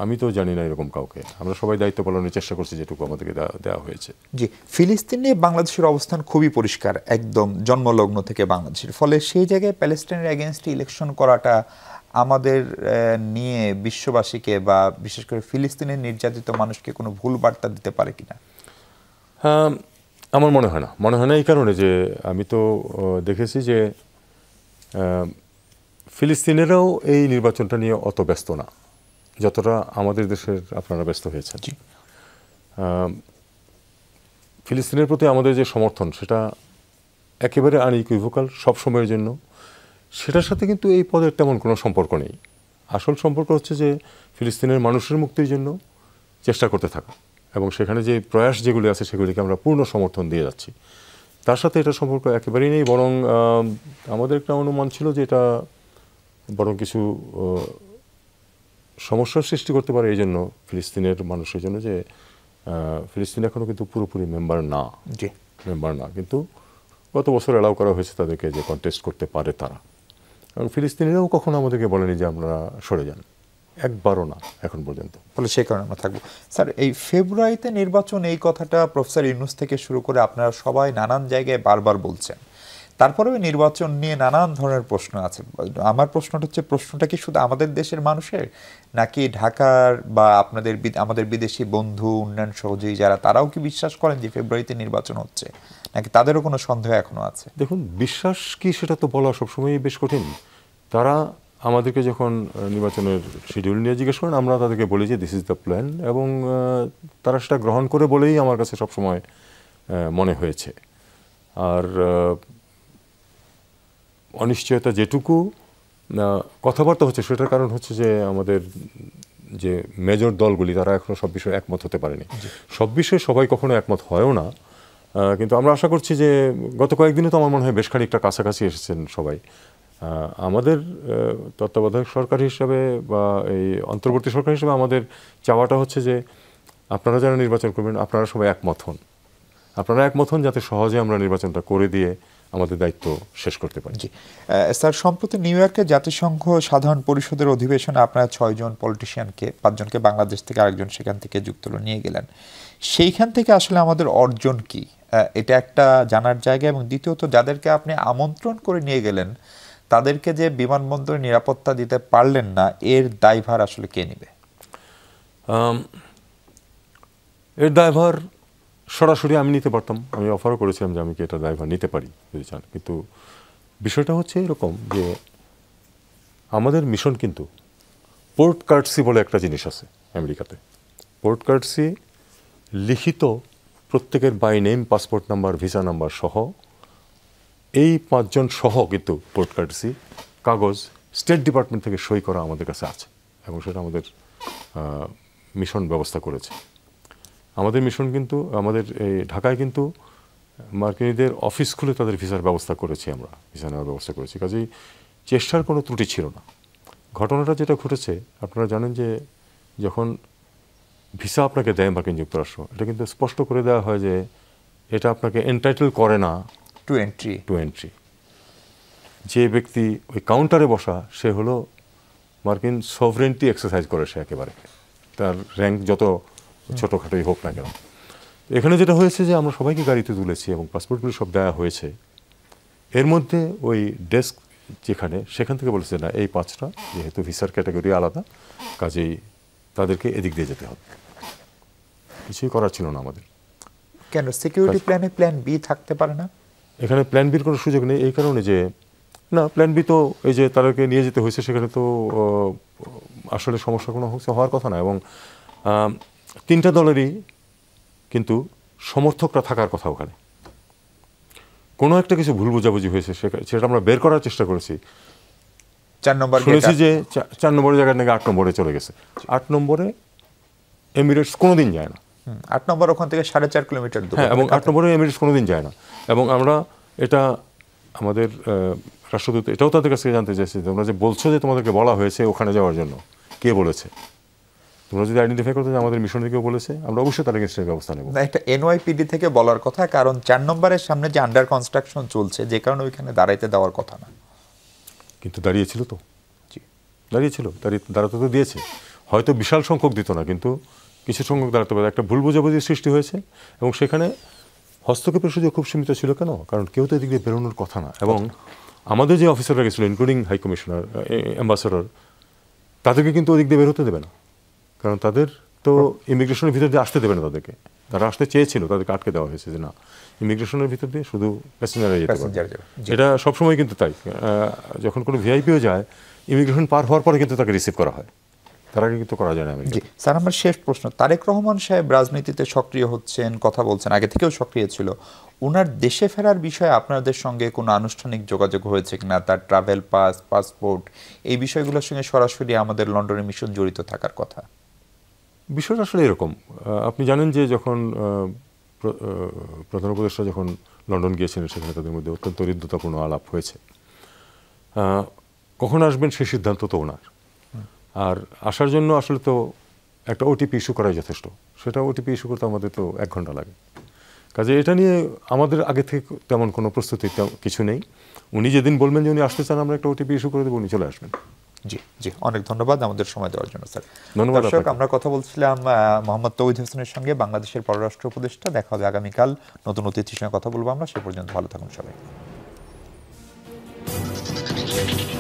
আমি তো জানি না এরকম কাউকে। আমরা সবাই দায়িত্ব পালনের চেষ্টা করছি যেটুকু আমাদেরকে দেওয়া হয়েছে। জি, ফিলিস্তিন নিয়ে বাংলাদেশের অবস্থান খুবই পরিষ্কার, একদম জন্মলগ্ন থেকে বাংলাদেশের। ফলে সেই জায়গায় প্যালেস্টাইনের এগেনস্টে ইলেকশন করাটা আমাদের নিয়ে বিশ্ববাসীকে বা বিশেষ করে ফিলিস্তিনের নির্যাতিত মানুষকে কোনো ভুল বার্তা দিতে পারে কিনা? আমার মনে হয় না এই কারণে যে আমি তো দেখেছি যে ফিলিস্তিনেরাও এই নির্বাচনটা নিয়ে অত ব্যস্ত না যতটা আমাদের দেশের আপনারা ব্যস্ত হয়েছেন। ফিলিস্তিনের প্রতি আমাদের যে সমর্থন, সেটা একেবারে আনইকুইভোকাল, সব সময়ের জন্য। সেটার সাথে কিন্তু এই পদের তেমন কোনো সম্পর্ক নেই। আসল সম্পর্ক হচ্ছে যে ফিলিস্তিনের মানুষের মুক্তির জন্য চেষ্টা করতে থাকা, এবং সেখানে যে প্রয়াস যেগুলি আছে সেগুলিকে আমরা পূর্ণ সমর্থন দিয়ে যাচ্ছি। তার সাথে এটা সম্পর্ক একেবারেই নেই। বরং আমাদের একটা অনুমান ছিল যে এটা বরং কিছু সমস্যার সৃষ্টি করতে পারে এই জন্য ফিলিস্তিনের মানুষের জন্য, যে ফিলিস্তিন এখনও কিন্তু পুরোপুরি মেম্বার না, কিন্তু গত বছর অ্যালাউ করা হয়েছে তাদেরকে যে কন্টেস্ট করতে পারে তারা। এবং ফিলিস্তিনিরাও কখনো আমাদেরকে বলেনি যে আপনারা সরে যান, একবারও না এখন পর্যন্ত। ফলে সেই কারণে আমরা থাকবো। স্যার, এই ফেব্রুয়ারিতে নির্বাচন, এই কথাটা প্রফেসর ইউনূস থেকে শুরু করে আপনারা সবাই নানান জায়গায় বারবার বলছেন। তারপরেও নির্বাচন নিয়ে নানান ধরনের প্রশ্ন আছে। আমার প্রশ্নটা হচ্ছে, প্রশ্নটা কি শুধু আমাদের দেশের মানুষের, নাকি ঢাকার বা আমাদের বিদেশি বন্ধু, উন্নয়ন সহযোগী যারা, তারাও কি বিশ্বাস করেন যে ফেব্রুয়ারিতে নির্বাচন হচ্ছে, নাকি তাদেরও কোনো সন্দেহ এখনো আছে? দেখুন, বিশ্বাস কি সেটা তো বলা সবসময়ই বেশ কঠিন। তারা আমাদেরকে যখন নির্বাচনের শিডিউল নিয়ে জিজ্ঞেস করেন, আমরা তাদেরকে বলি যে দিস ইজ দ্য প্ল্যান, এবং তারা সেটা গ্রহণ করে বলেই আমার কাছে সবসময় মনে হয়েছে। আর অনিশ্চয়তা যেটুকু কথাবার্তা হচ্ছে, সেটার কারণ হচ্ছে যে আমাদের যে মেজর দলগুলি তারা এখনো সব বিষয়ে একমত হতে পারেনি। সব বিষয়ে সবাই কখনো একমত হয়ও না, কিন্তু আমরা আশা করছি যে গত কয়েকদিনে তো আমার মনে হয় বেশ খানিকটা কাছাকাছি এসেছেন সবাই। আমাদের তত্ত্বাবধায়ক সরকার হিসাবে বা এই অন্তর্বর্তী সরকার হিসেবে আমাদের চাওয়াটা হচ্ছে যে আপনারা যারা নির্বাচন করবেন আপনারা সবাই একমত হন, আপনারা একমত হন যাতে সহজে আমরা নির্বাচনটা করে দিয়ে আমাদের দায়িত্ব শেষ করতে পারি। জি স্যার, সম্প্রতি নিউ ইয়র্কে জাতিসংঘ সাধারণ পরিষদের অধিবেশনে আপনারা 6 জন পলিটিশিয়ানকে, 5 জনকে বাংলাদেশ থেকে, আরেকজন সেখান থেকে যুক্ত নিয়ে গেলেন। সেইখান থেকে আসলে আমাদের অর্জন কি, এটা একটা জানার জায়গা। এবং দ্বিতীয়ত, যাদেরকে আপনি আমন্ত্রণ করে নিয়ে গেলেন তাদেরকে যে বিমানবন্দরে নিরাপত্তা দিতে পারলেন না, এর দায়ভার আসলে কে নেবে? এর দায়ভার সরাসরি আমি নিতে পারতাম, আমি অফারও করেছিলাম যে আমি কি এটা দায়ভার নিতে পারি যদি চান। কিন্তু বিষয়টা হচ্ছে এরকম যে আমাদের মিশন কিন্তু পোর্ট কার্টসি বলে একটা জিনিস আছে আমেরিকাতে। পোর্ট কার্টসি লিখিত প্রত্যেকের by name, passport number, visa number সহ, এই 5 জন সহ কিন্তু পোর্ট কার্টসি কাগজ স্টেট ডিপার্টমেন্ট থেকে সই করা আমাদের কাছে আছে, এবং সেটা আমাদের মিশন ব্যবস্থা করেছে। আমাদের মিশন কিন্তু আমাদের এই ঢাকায় কিন্তু মার্কিনীদের অফিস খুলে তাদের ভিসার ব্যবস্থা করেছি, আমরা ভিসা নেওয়ার ব্যবস্থা করেছি। কাজেই চেষ্টার কোনো ত্রুটি ছিল না। ঘটনাটা যেটা ঘটেছে, আপনারা জানেন যে যখন ভিসা আপনাকে দেয় মার্কিন যুক্তরাষ্ট্র, এটা কিন্তু স্পষ্ট করে দেওয়া হয় যে এটা আপনাকে এন্টাইটেল করে না টু এন্ট্রি। যে ব্যক্তি ওই কাউন্টারে বসা, সে হলো মার্কিন সভরেন্টি এক্সারসাইজ করে, সে একেবারে তার র্যাঙ্ক যত ছোটোখাটোই হোক না কেন। এখানে যেটা হয়েছে যে আমরা সবাইকে গাড়িতে তুলেছি এবং পাসপোর্টগুলো সব দেওয়া হয়েছে। এর মধ্যে ওই ডেস্ক যেখানে, সেখান থেকে বলেছে না, এই 5টা যেহেতু ভিসার ক্যাটাগরি আলাদা, কাজেই তাদেরকে এদিক দিয়ে যেতে হবে। কিছুই করার ছিল না আমাদের। কেন সিকিউরিটি প্ল্যানে প্ল্যান বি থাকতে পারে না? এখানে প্ল্যান বির কোনো সুযোগ নেই, এই কারণে যে না, প্ল্যান বি তো এই যে তাদেরকে নিয়ে যেতে হয়েছে, সেখানে তো আসলে সমস্যা কোনো হওয়ার কথা না। এবং 3টা দলেরই কিন্তু সমর্থকরা থাকার কথা ওখানে। কোনো একটা কিছু ভুল বোঝাবুঝি হয়েছে, সেটা আমরা বের করার চেষ্টা করেছি। 4 নম্বর শুনেছি যে 4 নম্বরের জায়গায় নাকি 8 নম্বরে চলে গেছে। 8 নম্বরে এমিরেটস কোনোদিন যায় না। 8 নম্বর ওখান থেকে 4.5 কিলোমিটার দূর। হ্যাঁ, এবং 8 নম্বরে এমিরেটস কোনোদিন যায় না। এবং আমরা এটা আমাদের রাষ্ট্রদূত এটাও তাদের কাছে জানতে চাইছি, তোমরা যে বলছো যে তোমাদেরকে বলা হয়েছে ওখানে যাওয়ার জন্য, কে বলেছে? তোমরা যদি আইডেন্টিফাই করতে যে আমাদের মিশন থেকেও বলেছে, আমরা অবশ্যই তার এগেইনস্টে ব্যবস্থা নেব। না, এটা এনওয়াইপিডি থেকে বলার কথা, কারণ 4 নম্বরের সামনে যে আন্ডার কনস্ট্রাকশন চলছে, যে কারণে ওইখানে দাঁড়াইতে দেওয়ার কথা না। কিন্তু দাঁড়িয়েছিল তো, দাঁড়িয়েছিল, দাঁড়াতে তো দিয়েছে। হয়তো বিশাল সংখ্যক দিত না, কিন্তু কিছু সংখ্যক দাঁড়াতে পারে। একটা ভুল বোঝাবুঝির সৃষ্টি হয়েছে, এবং সেখানে হস্তক্ষেপের সুযোগ খুব সীমিত ছিল। কেন? কারণ কেউ তো এদিক দিয়ে বেরোনোর কথা না। এবং আমাদের যে অফিসাররা গেছিল, ইনক্লুডিং হাই কমিশনার, অ্যাম্বাসেডর, তাদেরকে কিন্তু ওদিক দিয়ে বের হতে দেবে না, কারণ তাদের তো ইমিগ্রেশনের ভিতর দিয়ে আসতে দেবে না তাদেরকে। তারা আসতে চেয়েছিল, তাদেরকে আটকে দেওয়া হয়েছে যে না, ইমিগ্রেশনের ভিতর দিয়ে শুধু প্যাসেঞ্জাররা যেতে পারবে। এটা সবসময় কিন্তু তাই। যখন কোনো ভিআইপিও যায়, ইমিগ্রেশন পার হওয়ার পরে কিন্তু তাকে রিসিভ করা হয়, তার আগে কিন্তু করা যায় না। স্যার, আমার শেষ প্রশ্ন, তারেক রহমান সাহেব রাজনীতিতে সক্রিয় হচ্ছেন, কথা বলছেন, আগে থেকেও সক্রিয় ছিল। ওনার দেশে ফেরার বিষয়ে আপনাদের সঙ্গে কোনো আনুষ্ঠানিক যোগাযোগ হয়েছে কিনা? তার ট্রাভেল পাস, পাসপোর্ট, এই বিষয়গুলোর সঙ্গে সরাসরি আমাদের লন্ডনের মিশন জড়িত থাকার কথা। বিষয়টা আসলে এরকম, আপনি জানেন যে যখন প্রধান উপদেষ্টা যখন লন্ডন গিয়েছিলেন, সেখানে তাদের মধ্যে অত্যন্ত হৃদ্যতাপূর্ণ আলাপ হয়েছে। কখন আসবেন সেই সিদ্ধান্ত তো ওনার। আর আসার জন্য আসলে তো একটা ওটিপি ইস্যু করাই যথেষ্ট। সেটা ওটিপি ইস্যু করতে আমাদের তো 1 ঘন্টা লাগে। কাজে এটা নিয়ে আমাদের আগে থেকে তেমন কোনো প্রস্তুতি কিছু নেই। উনি যেদিন বলবেন যে উনি আসতে চান, আমরা একটা ওটিপি ইস্যু করে দেবো, উনি চলে আসবেন। জি জি, অনেক ধন্যবাদ আমাদের সময় দেওয়ার জন্য স্যার। ধন্যবাদ। দর্শক, আমরা কথা বলছিলাম মোহাম্মদ তৌহিদ হোসেনের সঙ্গে, বাংলাদেশের পররাষ্ট্র উপদেষ্টা। দেখা হবে আগামীকাল, নতুন অতিথির সঙ্গে কথা বলবো আমরা। সে পর্যন্ত ভালো থাকুন সবাই। ধন্যবাদ।